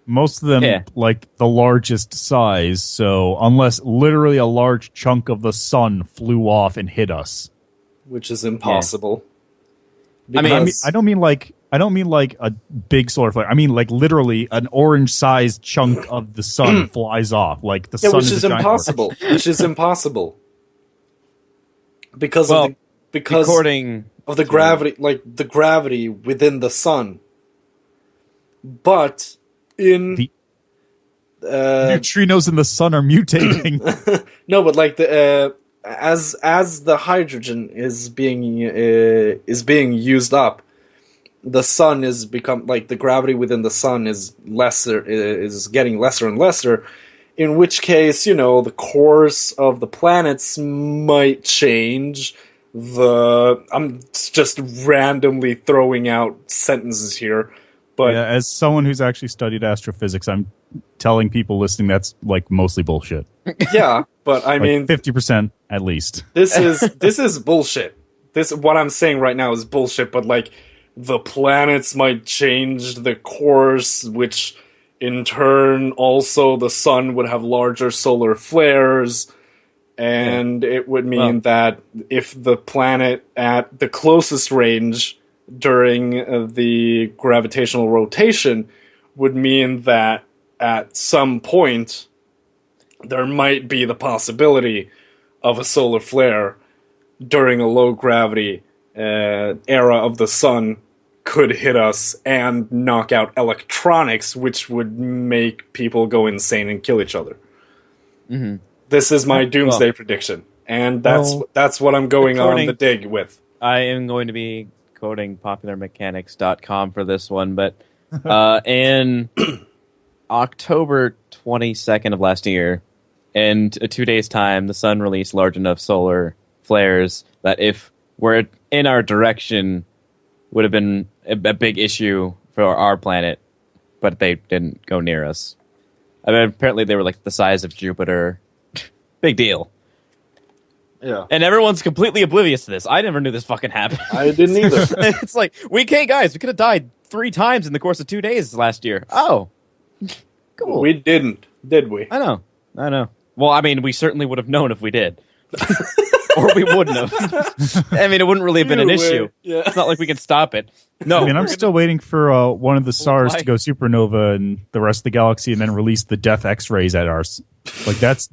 Speaker 1: most of them
Speaker 3: Yeah.
Speaker 1: like the largest size. So unless literally a large chunk of the sun flew off and hit us,
Speaker 4: Which is impossible.
Speaker 3: I mean,
Speaker 4: Because-
Speaker 1: I don't mean like a big solar flare. I mean like literally an orange-sized chunk of the sun flies off. Like the
Speaker 4: yeah,
Speaker 1: sun
Speaker 4: which
Speaker 1: is
Speaker 4: is
Speaker 1: a giant
Speaker 4: impossible. Which is impossible because
Speaker 3: Well,
Speaker 4: of because
Speaker 3: according
Speaker 4: of the gravity, like the gravity within the sun. But in
Speaker 1: The- neutrinos in the sun are mutating.
Speaker 4: no, but like the as the hydrogen is being used up, the sun is become like the gravity within the sun is getting lesser and lesser. In which case, the course of the planets might change. I'm just randomly throwing out sentences here, but
Speaker 1: Yeah, as someone who's actually studied astrophysics, I'm telling people listening that's like mostly bullshit.
Speaker 4: yeah, but I
Speaker 1: Like
Speaker 4: mean,
Speaker 1: 50% at least.
Speaker 4: this is bullshit. What I'm saying right now is bullshit, but like the planets might change the course, which in turn also the sun would have larger solar flares, and it would mean that if the planet at the closest range during the gravitational rotation would mean that at some point there might be the possibility of a solar flare during a low gravity era of the sun could hit us and knock out electronics, which would make people go insane and kill each other.
Speaker 3: Mhm.
Speaker 4: This is my doomsday prediction, and that's what I'm going on the dig with.
Speaker 3: I am going to be quoting popularmechanics.com for this one, but in October 22nd of last year, in 2 days' time, the sun released large enough solar flares that if we're in our direction, would have been a big issue for our planet, but they didn't go near us. I mean, apparently they were like the size of Jupiter. Big deal.
Speaker 4: Yeah,
Speaker 3: And everyone's completely oblivious to this. I never knew this fucking happened.
Speaker 4: I didn't either.
Speaker 3: It's like, guys, we could have died 3 times in the course of 2 days last year. Oh, cool.
Speaker 4: We didn't, did we?
Speaker 3: I know. Well, I mean, we certainly would have known if we did. Or we wouldn't have. I mean, it wouldn't really have been an
Speaker 4: Either way,
Speaker 3: issue.
Speaker 4: yeah.
Speaker 3: It's not like we can stop it. No.
Speaker 1: I mean, I'm still waiting for one of the stars
Speaker 3: why?
Speaker 1: to go supernova and the rest of the galaxy, and then release the death X-rays at ours. Like that's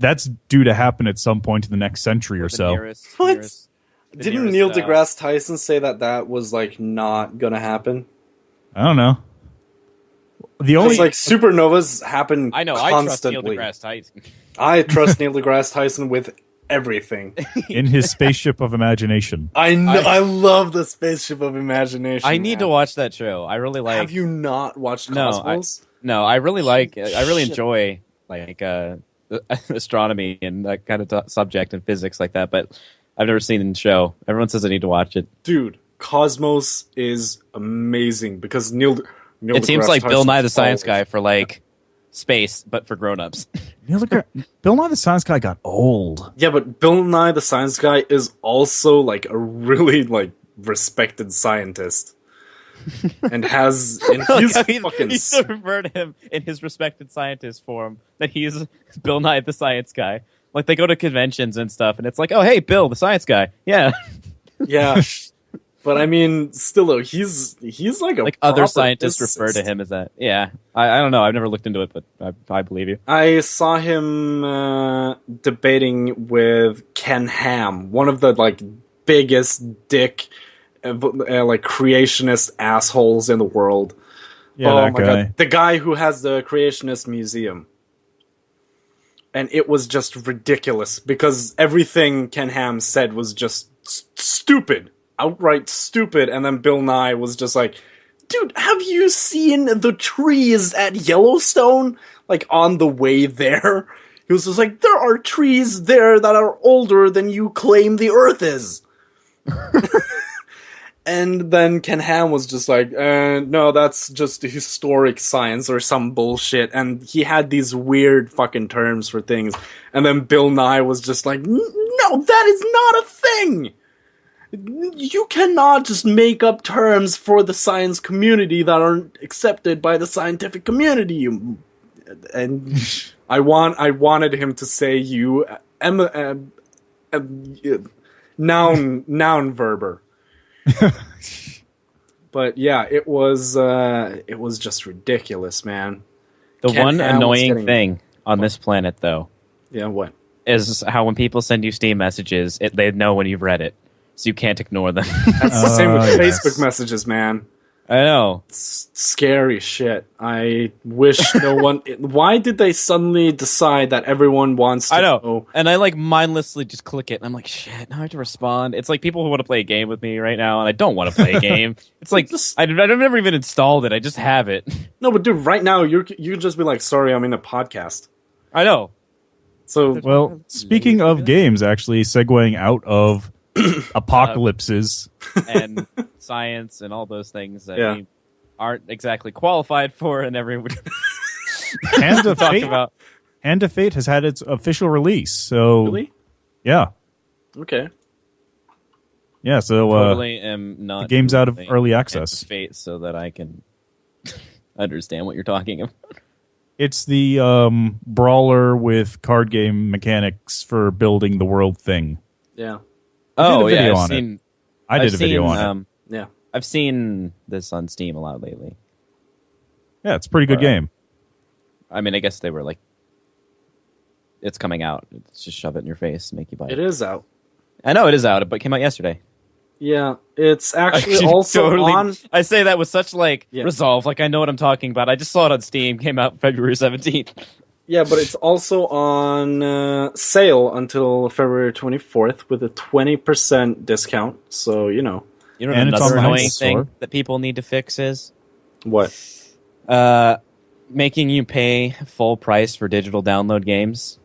Speaker 1: due to happen at some point in the next century or so.
Speaker 4: What? Didn't Neil
Speaker 3: nearest,
Speaker 4: deGrasse Tyson say that was like not gonna happen?
Speaker 1: I don't know. The only
Speaker 4: It's like supernovas happen
Speaker 3: I know.
Speaker 4: constantly.
Speaker 3: I trust Neil deGrasse Tyson.
Speaker 4: I trust Neil deGrasse Tyson with everything.
Speaker 1: in his spaceship of imagination.
Speaker 4: I know. I love the Spaceship of Imagination.
Speaker 3: I need
Speaker 4: man.
Speaker 3: to watch that show. I really like.
Speaker 4: Have you not watched
Speaker 3: No,
Speaker 4: Cosmos?
Speaker 3: No, I really like. I really
Speaker 4: Shit.
Speaker 3: enjoy like astronomy and that kind of subject and physics like that. But I've never seen the show. Everyone says I need to watch it.
Speaker 4: Dude, Cosmos is amazing because Neil
Speaker 3: It seems
Speaker 4: deGrasse
Speaker 3: like Bill
Speaker 4: Tyson
Speaker 3: Nye the Science
Speaker 4: follows.
Speaker 3: Guy for like space, but for grown-ups.
Speaker 1: Bill Nye the Science Guy got old.
Speaker 4: Yeah, but Bill Nye the Science Guy is also like a really like respected scientist. And he's fucking
Speaker 3: He still refer to him in his respected scientist form that he's Bill Nye the Science Guy. Like they go to conventions and stuff, and it's like, oh hey, Bill the Science Guy, yeah.
Speaker 4: yeah. But I mean, still though, he's like a
Speaker 3: Like other
Speaker 4: proper
Speaker 3: scientists
Speaker 4: physicist.
Speaker 3: refer to him as that. Yeah, I don't know. I've never looked into it, but I believe you.
Speaker 4: I saw him debating with Ken Ham, one of the like biggest dick like creationist assholes in the world.
Speaker 1: Yeah,
Speaker 4: oh
Speaker 1: that
Speaker 4: my
Speaker 1: guy.
Speaker 4: god, the guy who has the Creationist Museum. And it was just ridiculous because everything Ken Ham said was just stupid, outright stupid. And then Bill Nye was just like, dude, have you seen the trees at Yellowstone? Like on the way there? He was just like, there are trees there that are older than you claim the Earth is. And then Ken Ham was just like, no, that's just historic science or some bullshit. And he had these weird fucking terms for things. And then Bill Nye was just like, no, that is not a thing. You cannot just make up terms for the science community that aren't accepted by the scientific community. And I wanted him to say noun verber. But yeah, it was just ridiculous, man.
Speaker 3: The one annoying thing on this planet, though,
Speaker 4: what
Speaker 3: is how when people send you Steam messages, they know when you've read it, so you can't ignore them.
Speaker 4: That's the same with Facebook messages, man.
Speaker 3: I know.
Speaker 4: It's scary shit. I wish no one... Why did they suddenly decide that everyone wants to know?
Speaker 3: And I mindlessly just click it, and I'm like, shit, now I have to respond. It's like people who want to play a game with me right now, and I don't want to play a game. It's like, I've never even installed it. I just have it.
Speaker 4: No, but dude, right now, you can just be like, sorry, I'm in a podcast.
Speaker 3: I know.
Speaker 4: So,
Speaker 1: well, speaking of games, actually, segueing out of apocalypses
Speaker 3: and science and all those things that we aren't exactly qualified for, and everyone
Speaker 1: Hand of Fate about. Hand of Fate has had its official release. So,
Speaker 4: really?
Speaker 1: Yeah.
Speaker 4: Okay.
Speaker 1: Yeah. So,
Speaker 3: totally am not.
Speaker 1: The game's out of early access.
Speaker 3: Fate, so that I can understand what you're talking about.
Speaker 1: It's the brawler with card game mechanics for building the world thing.
Speaker 4: Yeah.
Speaker 3: Oh,
Speaker 1: yeah,
Speaker 3: I've seen,
Speaker 1: I did a video on it.
Speaker 4: Yeah.
Speaker 3: I've seen this on Steam a lot lately.
Speaker 1: Yeah, it's a pretty good game.
Speaker 3: I mean, I guess they were like, it's coming out. It's just shove it in your face, make you buy it.
Speaker 4: It is out.
Speaker 3: I know it is out, but it came out yesterday.
Speaker 4: Yeah, it's actually also on...
Speaker 3: I say that with such resolve, like I know what I'm talking about. I just saw it on Steam, came out February 17th.
Speaker 4: Yeah, but it's also on sale until February 24th with a 20% discount. So,
Speaker 3: You know what
Speaker 1: And it's
Speaker 3: another
Speaker 1: on
Speaker 3: annoying
Speaker 1: store.
Speaker 3: thing that people need to fix is?
Speaker 4: What?
Speaker 3: Making you pay full price for digital download games.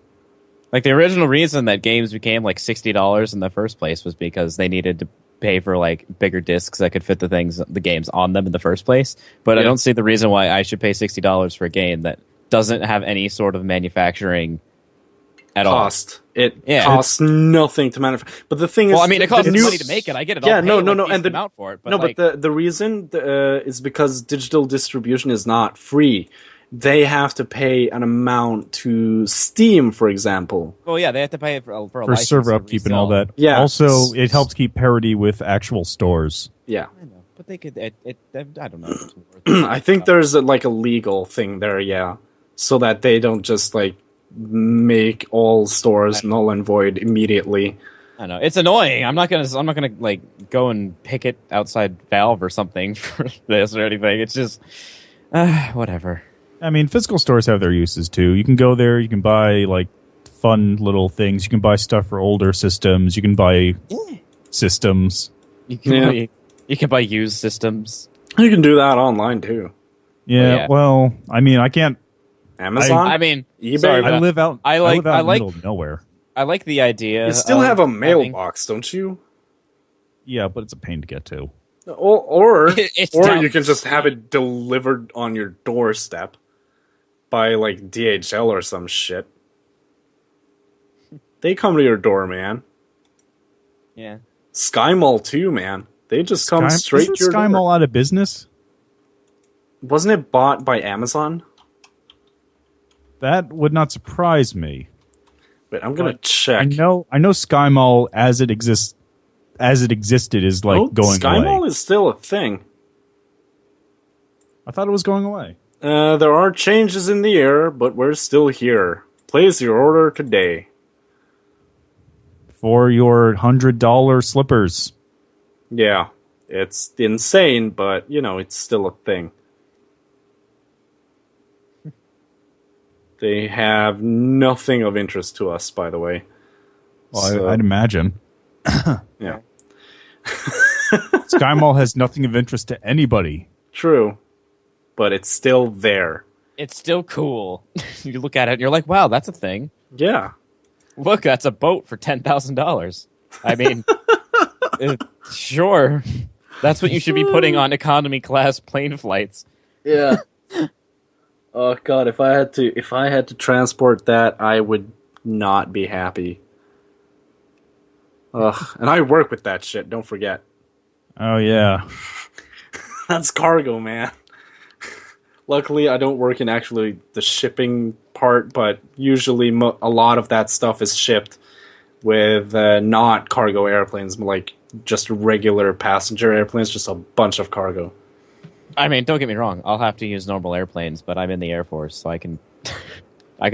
Speaker 3: Like, the original reason that games became like $60 in the first place was because they needed to pay for like bigger discs that could fit the games on them in the first place. But I don't see the reason why I should pay $60 for a game that doesn't have any sort of manufacturing at all.
Speaker 4: It costs nothing to manufacture. But the thing is,
Speaker 3: well, I mean, it costs money to make it. I get it.
Speaker 4: Yeah,
Speaker 3: no,
Speaker 4: and the
Speaker 3: amount for it. But
Speaker 4: but the reason is because digital distribution is not free. They have to pay an amount to Steam, for example.
Speaker 3: Well, yeah, they have to pay for a
Speaker 1: for
Speaker 3: license
Speaker 1: server
Speaker 3: to
Speaker 1: upkeep and
Speaker 3: resell.
Speaker 1: all that.
Speaker 4: Yeah.
Speaker 1: Also, it helps keep parity with actual stores.
Speaker 4: Yeah.
Speaker 3: I know, but they could. I don't know. If it's worth it.
Speaker 4: I think there's a legal thing there, yeah, so that they don't just make all stores null and void immediately.
Speaker 3: I know it's annoying. I'm not gonna go and picket outside Valve or something for this or anything. It's just whatever.
Speaker 1: I mean, physical stores have their uses too. You can go there, you can buy fun little things. You can buy stuff for older systems. You can buy systems.
Speaker 3: You can buy used systems.
Speaker 4: You can do that online too.
Speaker 1: Yeah, well, I mean, I can't.
Speaker 4: Amazon.
Speaker 3: I mean,
Speaker 4: eBay.
Speaker 3: sorry,
Speaker 1: I live out.
Speaker 3: I
Speaker 1: live out in the
Speaker 3: like
Speaker 1: middle of nowhere.
Speaker 3: I like the idea.
Speaker 4: You still have a mailbox, don't you?
Speaker 1: Yeah, but it's a pain to get to.
Speaker 4: Or
Speaker 3: It's
Speaker 4: or
Speaker 3: down
Speaker 4: you can just have it delivered on your doorstep by DHL or some shit. They come to your door, man.
Speaker 3: Yeah.
Speaker 4: Sky Mall too, man. They just come straight to your
Speaker 1: Sky
Speaker 4: door.
Speaker 1: Mall out of business?
Speaker 4: Wasn't it bought by Amazon?
Speaker 1: That would not surprise me.
Speaker 4: Wait, I'm gonna check.
Speaker 1: I know Sky Mall as it existed is going
Speaker 4: Sky
Speaker 1: away.
Speaker 4: Mall is still a thing.
Speaker 1: I thought it was going away.
Speaker 4: There are changes in the air, but we're still here. Place your order today.
Speaker 1: For your $100 slippers.
Speaker 4: Yeah, it's insane, but it's still a thing. They have nothing of interest to us, by the way.
Speaker 1: Well, I'd imagine.
Speaker 4: Yeah.
Speaker 1: Sky Mall has nothing of interest to anybody.
Speaker 4: True. But it's still there.
Speaker 3: It's still cool. You look at it and you're like, wow, that's a thing.
Speaker 4: Yeah.
Speaker 3: Look, that's a boat for $10,000. I mean, sure. That's what you should be putting on economy class plane flights.
Speaker 4: Yeah. Oh god, if I had to transport that, I would not be happy. Ugh, and I work with that shit, don't forget.
Speaker 1: Oh yeah.
Speaker 4: That's cargo, man. Luckily, I don't work in actually the shipping part, but usually a lot of that stuff is shipped with not cargo airplanes, like just regular passenger airplanes, just a bunch of cargo.
Speaker 3: I mean, don't get me wrong. I'll have to use normal airplanes, but I'm in the Air Force, so I can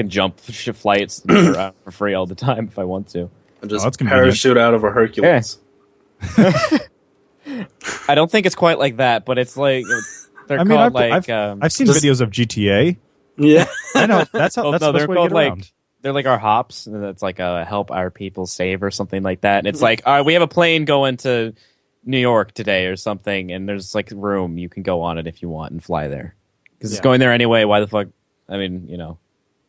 Speaker 3: jump flights for free all the time if I want to.
Speaker 4: And just parachute out of a Hercules.
Speaker 3: Yeah. I don't think it's quite like that, but it's like
Speaker 1: I've seen videos of GTA.
Speaker 4: Yeah,
Speaker 1: I know that's how. That's the best
Speaker 3: they're
Speaker 1: way
Speaker 3: called
Speaker 1: to get around.
Speaker 3: they're like our hops, and it's like a help our people save or something like that. And it's like, all right, we have a plane going to New York today or something, and there's like room you can go on it if you want and fly there because it's going there anyway. Why the fuck? I mean, it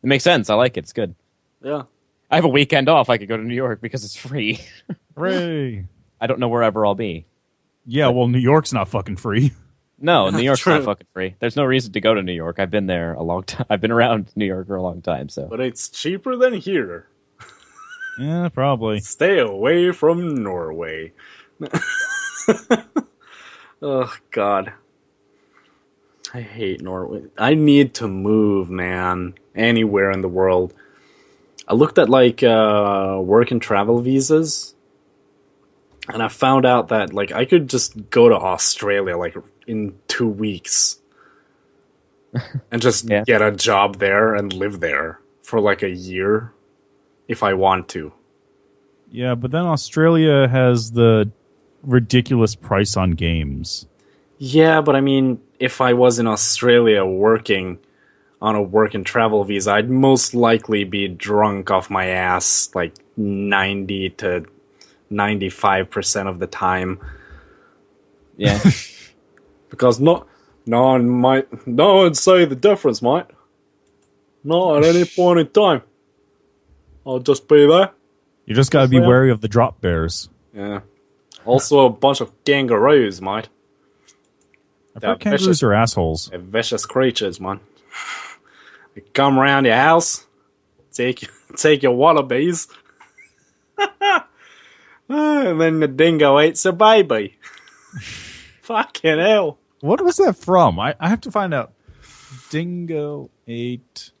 Speaker 3: makes sense. I like it. It's good.
Speaker 4: Yeah,
Speaker 3: I have a weekend off. I could go to New York because it's free.
Speaker 1: Hooray!
Speaker 3: I don't know wherever I'll be.
Speaker 1: Yeah, well, New York's not fucking free.
Speaker 3: No, New York's not fucking free. There's no reason to go to New York. I've been there a long time. I've been around New York for a long time. So,
Speaker 4: but it's cheaper than here.
Speaker 1: Yeah, probably.
Speaker 4: Stay away from Norway. Oh God, I hate Norway. I need to move, man. Anywhere in the world. I looked at work and travel visas. And I found out that I could just go to Australia in 2 weeks and just get a job there and live there for a year if I want to.
Speaker 1: Yeah, but then Australia has the ridiculous price on games.
Speaker 4: Yeah, but I mean, if I was in Australia working on a work and travel visa, I'd most likely be drunk off my ass 90 to 95% of the time.
Speaker 3: Yeah.
Speaker 4: Because no one say the difference, mate. Not at any point in time. I'll just be there.
Speaker 1: You just gotta be wary of the drop bears.
Speaker 4: Yeah. Also a bunch of kangaroos, mate.
Speaker 1: I've heard kangaroos are assholes.
Speaker 4: They're vicious creatures, man. They come around your house, take your wallabies. And then the dingo eats a baby. Fucking hell.
Speaker 1: What was that from? I have to find out. Dingo ate...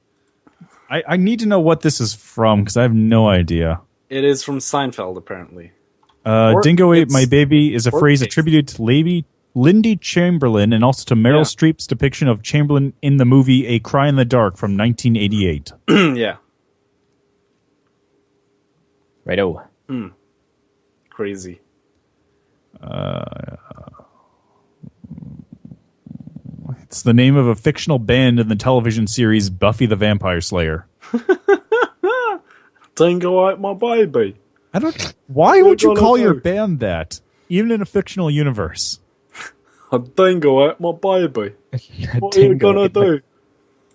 Speaker 1: I need to know what this is from, because I have no idea.
Speaker 4: It is from Seinfeld, apparently.
Speaker 1: Dingo ate my baby is a phrase attributed to Lindy Chamberlain and also to Meryl Streep's depiction of Chamberlain in the movie A Cry in the Dark from 1988.
Speaker 4: Yeah.
Speaker 3: Righto.
Speaker 4: Crazy.
Speaker 1: It's the name of a fictional band in the television series Buffy the Vampire Slayer.
Speaker 4: Dingo ate my baby.
Speaker 1: Why would you call your band that, even in a fictional universe?
Speaker 4: A dingo ate my baby. What are you gonna do?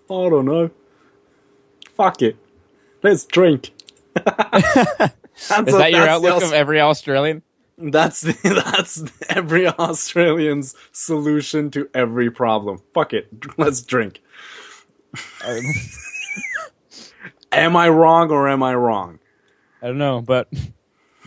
Speaker 4: I don't know. Fuck it. Let's drink.
Speaker 3: Is that your outlook of every Australian?
Speaker 4: That's every Australian's solution to every problem. Fuck it. Let's drink. Am I wrong or am I wrong?
Speaker 3: I don't know, but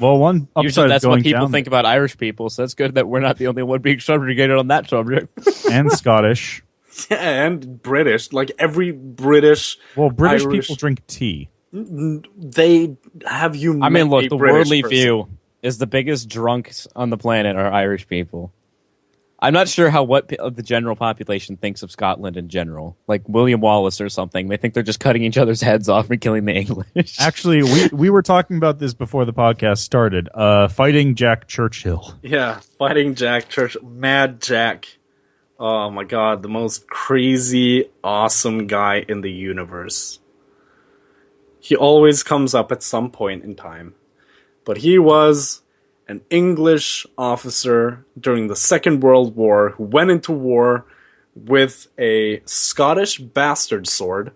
Speaker 1: well, one upside
Speaker 3: usually that's
Speaker 1: going
Speaker 3: what people
Speaker 1: down
Speaker 3: think about Irish people, so it's good that we're not the only one being subjugated on that subject.
Speaker 1: And Scottish.
Speaker 4: Yeah, and British. Every British...
Speaker 1: Well, British
Speaker 4: Irish,
Speaker 1: people drink tea.
Speaker 4: They have you met
Speaker 3: I mean, look, the
Speaker 4: British
Speaker 3: worldly
Speaker 4: person.
Speaker 3: view is the biggest drunks on the planet are Irish people. I'm not sure what the general population thinks of Scotland in general. Like William Wallace or something. They think they're just cutting each other's heads off and killing the English.
Speaker 1: Actually, we were talking about this before the podcast started. Fighting Jack Churchill.
Speaker 4: Yeah, fighting Jack Churchill. Mad Jack. Oh my god, the most crazy, awesome guy in the universe. He always comes up at some point in time. But he was an English officer during the Second World War who went into war with a Scottish bastard sword,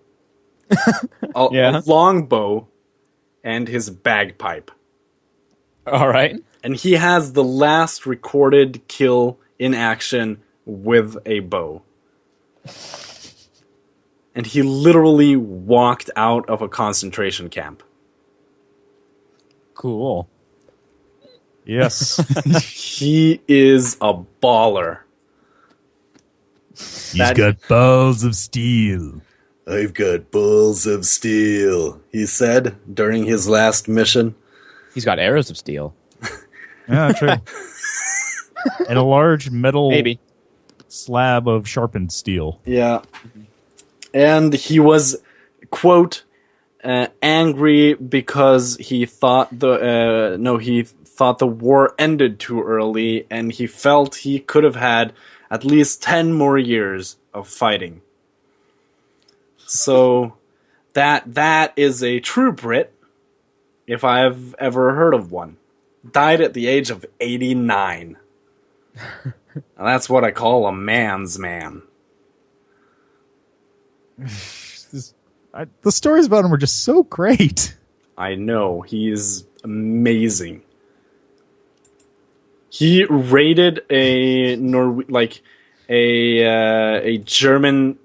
Speaker 4: a longbow, and his bagpipe.
Speaker 3: All right.
Speaker 4: And he has the last recorded kill in action with a bow. And he literally walked out of a concentration camp.
Speaker 3: Cool.
Speaker 1: Yes.
Speaker 4: He is a baller.
Speaker 1: He's got balls of steel.
Speaker 4: I've got balls of steel, he said during his last mission.
Speaker 3: He's got arrows of steel.
Speaker 1: Yeah, true. And a large metal slab of sharpened steel.
Speaker 4: Yeah. And he was, quote, angry because he thought the war ended too early, and he felt he could have had at least 10 more years of fighting. So that is a true Brit, if I've ever heard of one. Died at the age of 89. Now that's what I call a man's man.
Speaker 1: The stories about him were just so great.
Speaker 4: I know, he's amazing. He raided a German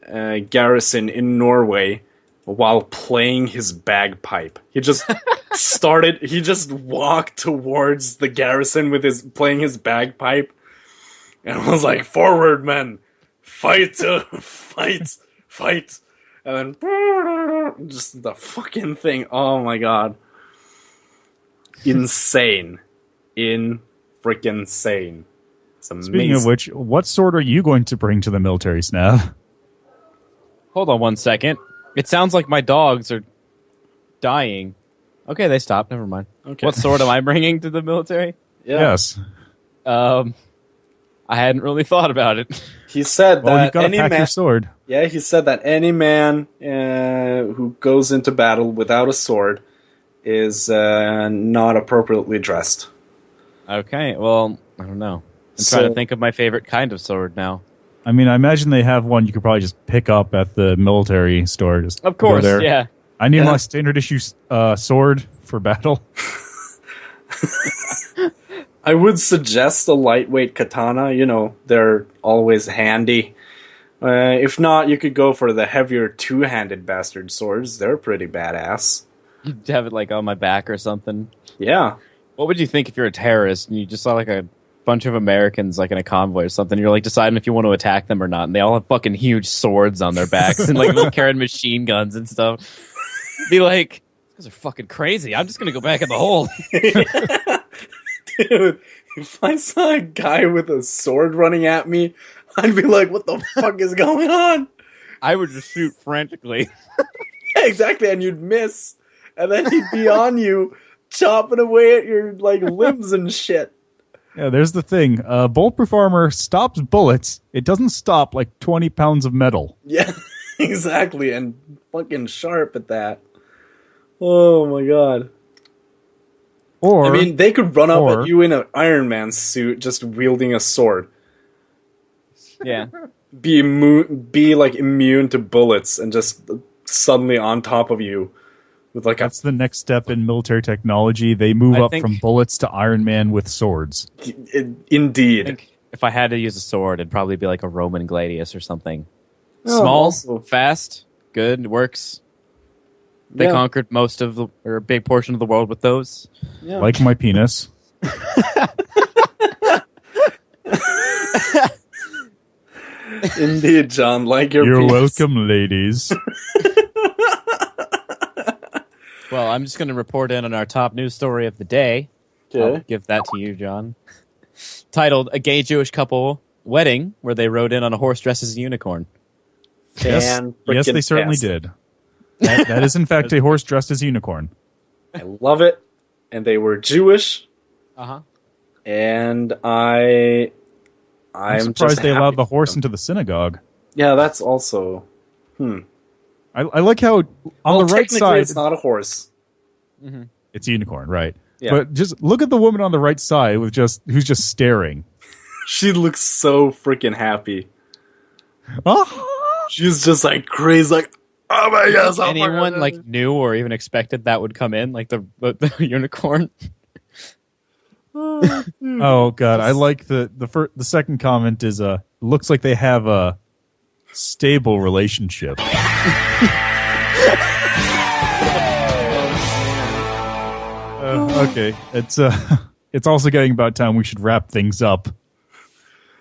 Speaker 4: garrison in Norway while playing his bagpipe. He just he just walked towards the garrison with playing his bagpipe, and was like, "Forward, men, fight, fight, fight!" And then just the fucking thing. Oh my god, insane, freaking insane. It's amazing.
Speaker 1: Speaking of which, what sword are you going to bring to the military, Snav?
Speaker 3: Hold on one second. It sounds like my dogs are dying. Okay, they stopped. Never mind.
Speaker 4: Okay.
Speaker 3: What sword am I bringing to the military?
Speaker 4: Yeah.
Speaker 1: Yes.
Speaker 3: I hadn't really thought about it.
Speaker 4: He said
Speaker 1: Well,
Speaker 4: that
Speaker 1: you've got to pack your sword.
Speaker 4: Yeah, he said that any man who goes into battle without a sword is not appropriately dressed.
Speaker 3: Okay, well, I don't know. I'm trying to think of my favorite kind of sword now.
Speaker 1: I mean, I imagine they have one you could probably just pick up at the military store. Just
Speaker 3: Of course,
Speaker 1: go there.
Speaker 3: yeah.
Speaker 1: I need my standard issue sword for battle.
Speaker 4: I would suggest a lightweight katana. You know, they're always handy. If not, you could go for the heavier two-handed bastard swords. They're pretty badass.
Speaker 3: You'd have it like on my back or something.
Speaker 4: Yeah.
Speaker 3: What would you think if you're a terrorist and you just saw like a bunch of Americans like in a convoy or something? You're like deciding if you want to attack them or not, and they all have fucking huge swords on their backs and like they're carrying machine guns and stuff. Be like, these guys are fucking crazy. I'm just gonna go back in the hole.
Speaker 4: Dude, if I saw a guy with a sword running at me, I'd be like, what the fuck is going on?
Speaker 3: I would just shoot frantically.
Speaker 4: Yeah, exactly, and you'd miss. And then he'd be on you, chopping away at your like limbs and shit.
Speaker 1: Yeah, there's the thing. Bulletproof armor stops bullets. It doesn't stop like 20 pounds of metal.
Speaker 4: Yeah, exactly, and fucking sharp at that. Oh my god.
Speaker 1: Or
Speaker 4: I mean, they could run up at you in an Iron Man suit just wielding a sword.
Speaker 3: Yeah.
Speaker 4: Be like immune to bullets and just suddenly on top of you with like
Speaker 1: that's the next step in military technology. They move up from bullets to Iron Man with swords.
Speaker 4: Indeed.
Speaker 3: I think if I had to use a sword, it'd probably be like a Roman gladius or something.
Speaker 4: Oh,
Speaker 3: Small,
Speaker 4: also.
Speaker 3: fast, good, works. They conquered a big portion of the world with those.
Speaker 4: Yeah.
Speaker 1: Like my penis.
Speaker 4: Indeed, John, like your
Speaker 1: You're
Speaker 4: penis.
Speaker 1: welcome, ladies.
Speaker 3: Well, I'm just going to report in on our top news story of the day.
Speaker 4: Okay.
Speaker 3: I'll give that to you, John. Titled, A Gay Jewish Couple Wedding, where they rode in on a horse dressed as a unicorn.
Speaker 1: Yes, they certainly did. That is, in fact, a horse dressed as a unicorn.
Speaker 4: I love it. And they were Jewish.
Speaker 3: Uh-huh.
Speaker 4: And I'm
Speaker 1: surprised
Speaker 4: just
Speaker 1: they allowed
Speaker 4: happy
Speaker 1: the
Speaker 4: for
Speaker 1: horse
Speaker 4: them.
Speaker 1: into the synagogue.
Speaker 4: Yeah, that's also...
Speaker 1: I like how on the right
Speaker 4: technically
Speaker 1: side
Speaker 4: it's not a horse.
Speaker 1: it's a unicorn, right?
Speaker 4: Yeah.
Speaker 1: But just look at the woman on the right side who's just staring.
Speaker 4: She looks so freaking happy.
Speaker 1: Oh!
Speaker 4: She's just like crazy, like, oh my god! Oh my
Speaker 3: Anyone
Speaker 4: God.
Speaker 3: like knew or even expected that would come in, like the unicorn?
Speaker 1: Oh god, I like the second comment is looks like they have a stable relationship. Okay, it's also getting about time we should wrap things up.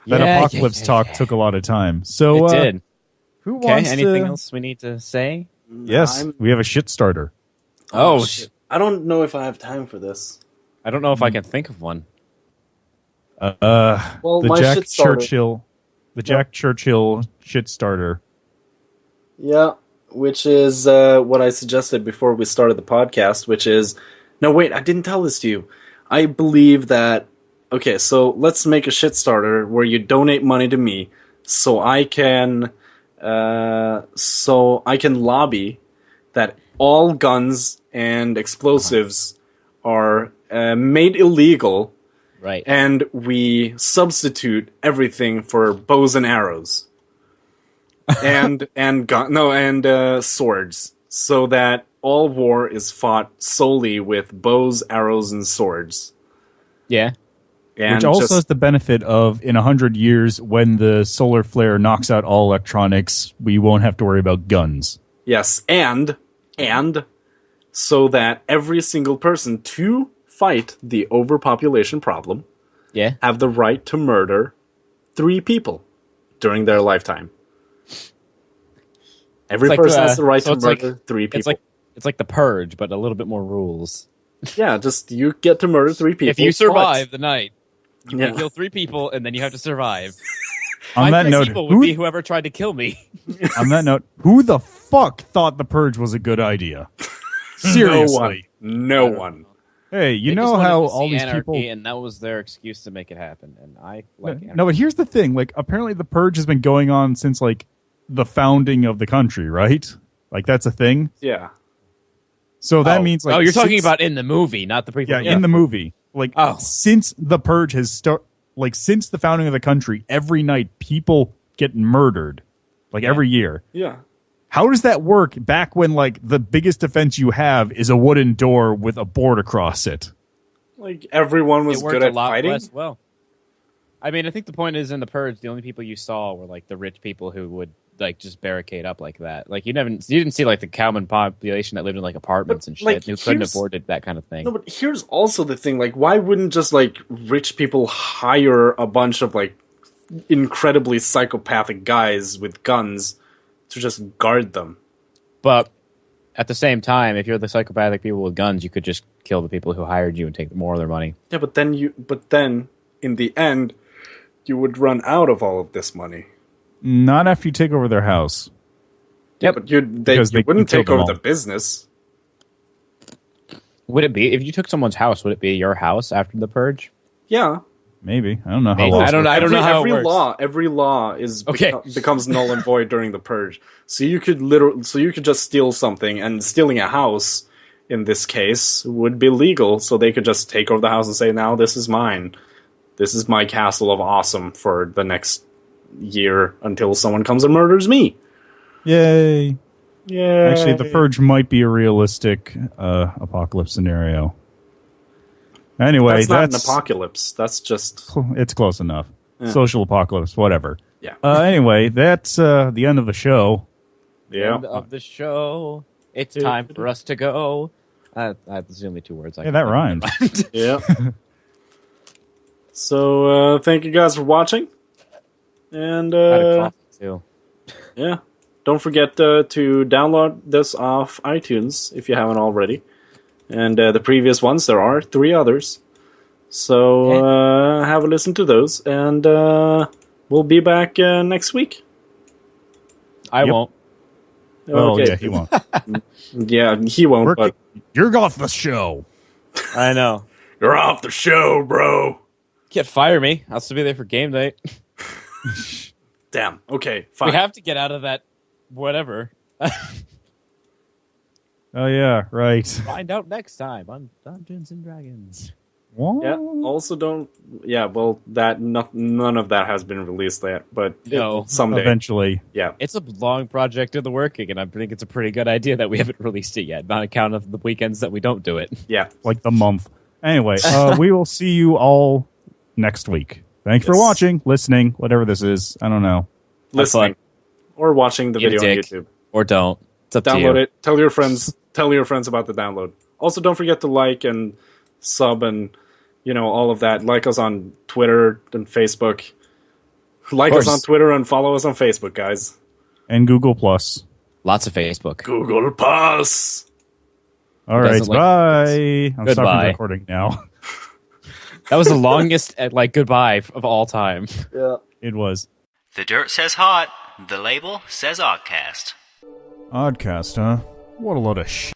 Speaker 1: That apocalypse talk took a lot of time. So
Speaker 3: it did.
Speaker 1: Who wants
Speaker 3: anything else we need to say?
Speaker 1: Yes, we have a shit starter.
Speaker 3: Oh shit.
Speaker 4: I don't know if I have time for this.
Speaker 3: I don't know if I can think of one.
Speaker 1: The Jack Churchill, Jack Churchill shit starter.
Speaker 4: Yeah, which is what I suggested before we started the podcast, which is... No, wait, I didn't tell this to you. I believe that... Okay, so let's make a shit starter where you donate money to me so I can lobby that all guns and explosives are made illegal.
Speaker 3: Right.
Speaker 4: And we substitute everything for bows and arrows. and swords, so that all war is fought solely with bows, arrows, and swords.
Speaker 3: Yeah.
Speaker 1: And which also has the benefit of, in 100 years, when the solar flare knocks out all electronics, we won't have to worry about guns.
Speaker 4: Yes, and so that every single person to fight the overpopulation problem have the right to murder 3 people during their lifetime. Every person has the right to murder 3 people.
Speaker 3: It's like the Purge, but a little bit more rules.
Speaker 4: Yeah, just you get to murder 3 people.
Speaker 3: If you survive the night, you can kill 3 people, and then you have to survive.
Speaker 1: On that note,
Speaker 3: people would be whoever tried to kill me.
Speaker 1: On that note, who the fuck thought the Purge was a good idea? Seriously,
Speaker 4: no one.
Speaker 1: Hey, you know how all these people,
Speaker 3: and that was their excuse to make it happen, and I like anarchy.
Speaker 1: No, but here's the thing: like, apparently, the Purge has been going on since like the founding of the country, right? Like, that's a thing.
Speaker 4: Yeah.
Speaker 1: So that means like,
Speaker 3: you're talking about in the movie, not the prequel.
Speaker 1: Yeah, in the movie. Like, since the Purge has since the founding of the country, every night people get murdered, like every year.
Speaker 4: Yeah.
Speaker 1: How does that work back when, like, the biggest defense you have is a wooden door with a board across it?
Speaker 4: Like, everyone was good at fighting?
Speaker 3: Less well. I mean, I think the point is, in the Purge, the only people you saw were, like, the rich people who would, like, just barricade up like that. Like, you didn't see, like, the common population that lived in, like, apartments and shit,
Speaker 4: like,
Speaker 3: who couldn't afford it, that kind of thing.
Speaker 4: No, but here's also the thing, like, why wouldn't just, like, rich people hire a bunch of, like, incredibly psychopathic guys with guns to just guard them?
Speaker 3: But at the same time, if you're the psychopathic people with guns, you could just kill the people who hired you and take more of their money.
Speaker 4: Yeah, but then in the end, you would run out of all of this money.
Speaker 1: Not after you take over their house.
Speaker 4: Yeah, but you wouldn't take over the business.
Speaker 3: Would it be if you took someone's house? Would it be your house after the Purge?
Speaker 4: Yeah.
Speaker 1: Maybe. I don't know how.
Speaker 3: I don't know how it works.
Speaker 4: Every law becomes null and void during the Purge. So you could just steal something, and stealing a house in this case would be legal. So they could just take over the house and say, "Now this is mine. This is my castle of awesome for the next year until someone comes and murders me."
Speaker 1: Yay!
Speaker 4: Yeah.
Speaker 1: Actually, the Purge might be a realistic apocalypse scenario. Anyway,
Speaker 4: that's not an apocalypse. That's just...
Speaker 1: It's close enough. Yeah. Social apocalypse, whatever.
Speaker 4: Yeah.
Speaker 1: Anyway, that's the end of the show.
Speaker 4: Yeah.
Speaker 3: End of the show. It's time for us to go. That's the only 2 words.
Speaker 1: That rhymes.
Speaker 4: Yeah. So, thank you guys for watching. And,
Speaker 3: too.
Speaker 4: Yeah. Don't forget to download this off iTunes if you haven't already. And the previous ones, there are 3 others. So have a listen to those. And we'll be back next week.
Speaker 3: I won't.
Speaker 1: Oh, yeah, he won't.
Speaker 4: Yeah, he won't. But
Speaker 1: you're off the show.
Speaker 3: I know.
Speaker 4: You're off the show, bro.
Speaker 3: Can't fire me. I'll still be there for game night.
Speaker 4: Damn. Okay, fine.
Speaker 3: We have to get out of that whatever.
Speaker 1: Oh, yeah, right.
Speaker 3: Find out next time on Dungeons and Dragons.
Speaker 1: What?
Speaker 4: Yeah, also don't... Yeah, well, none of that has been released yet, but someday.
Speaker 1: Eventually.
Speaker 4: Yeah.
Speaker 3: It's a long project in the working, and I think it's a pretty good idea that we haven't released it yet, on account of the weekends that we don't do it.
Speaker 4: Yeah.
Speaker 1: Like the month. Anyway, we will see you all next week. Thanks for watching, listening, whatever this is. I don't know.
Speaker 4: Listening or watching the
Speaker 3: Eat a
Speaker 4: video on
Speaker 3: dick.
Speaker 4: YouTube.
Speaker 3: Or don't. It's up to you.
Speaker 4: Download it. Tell your friends. Tell your friends about the download. Also, don't forget to like and sub and all of that. Like us on Twitter and Facebook. Like us on Twitter and follow us on Facebook, guys.
Speaker 1: And Google Plus.
Speaker 3: Lots of Facebook.
Speaker 4: Google Plus.
Speaker 1: All right,
Speaker 3: doesn't like
Speaker 1: bye. I'm stopping
Speaker 3: Goodbye.
Speaker 1: the recording now.
Speaker 3: That was the longest goodbye of all time.
Speaker 4: Yeah.
Speaker 1: It was.
Speaker 2: The dirt says hot, the label says Oddcast.
Speaker 1: Oddcast, huh? What a load of shit.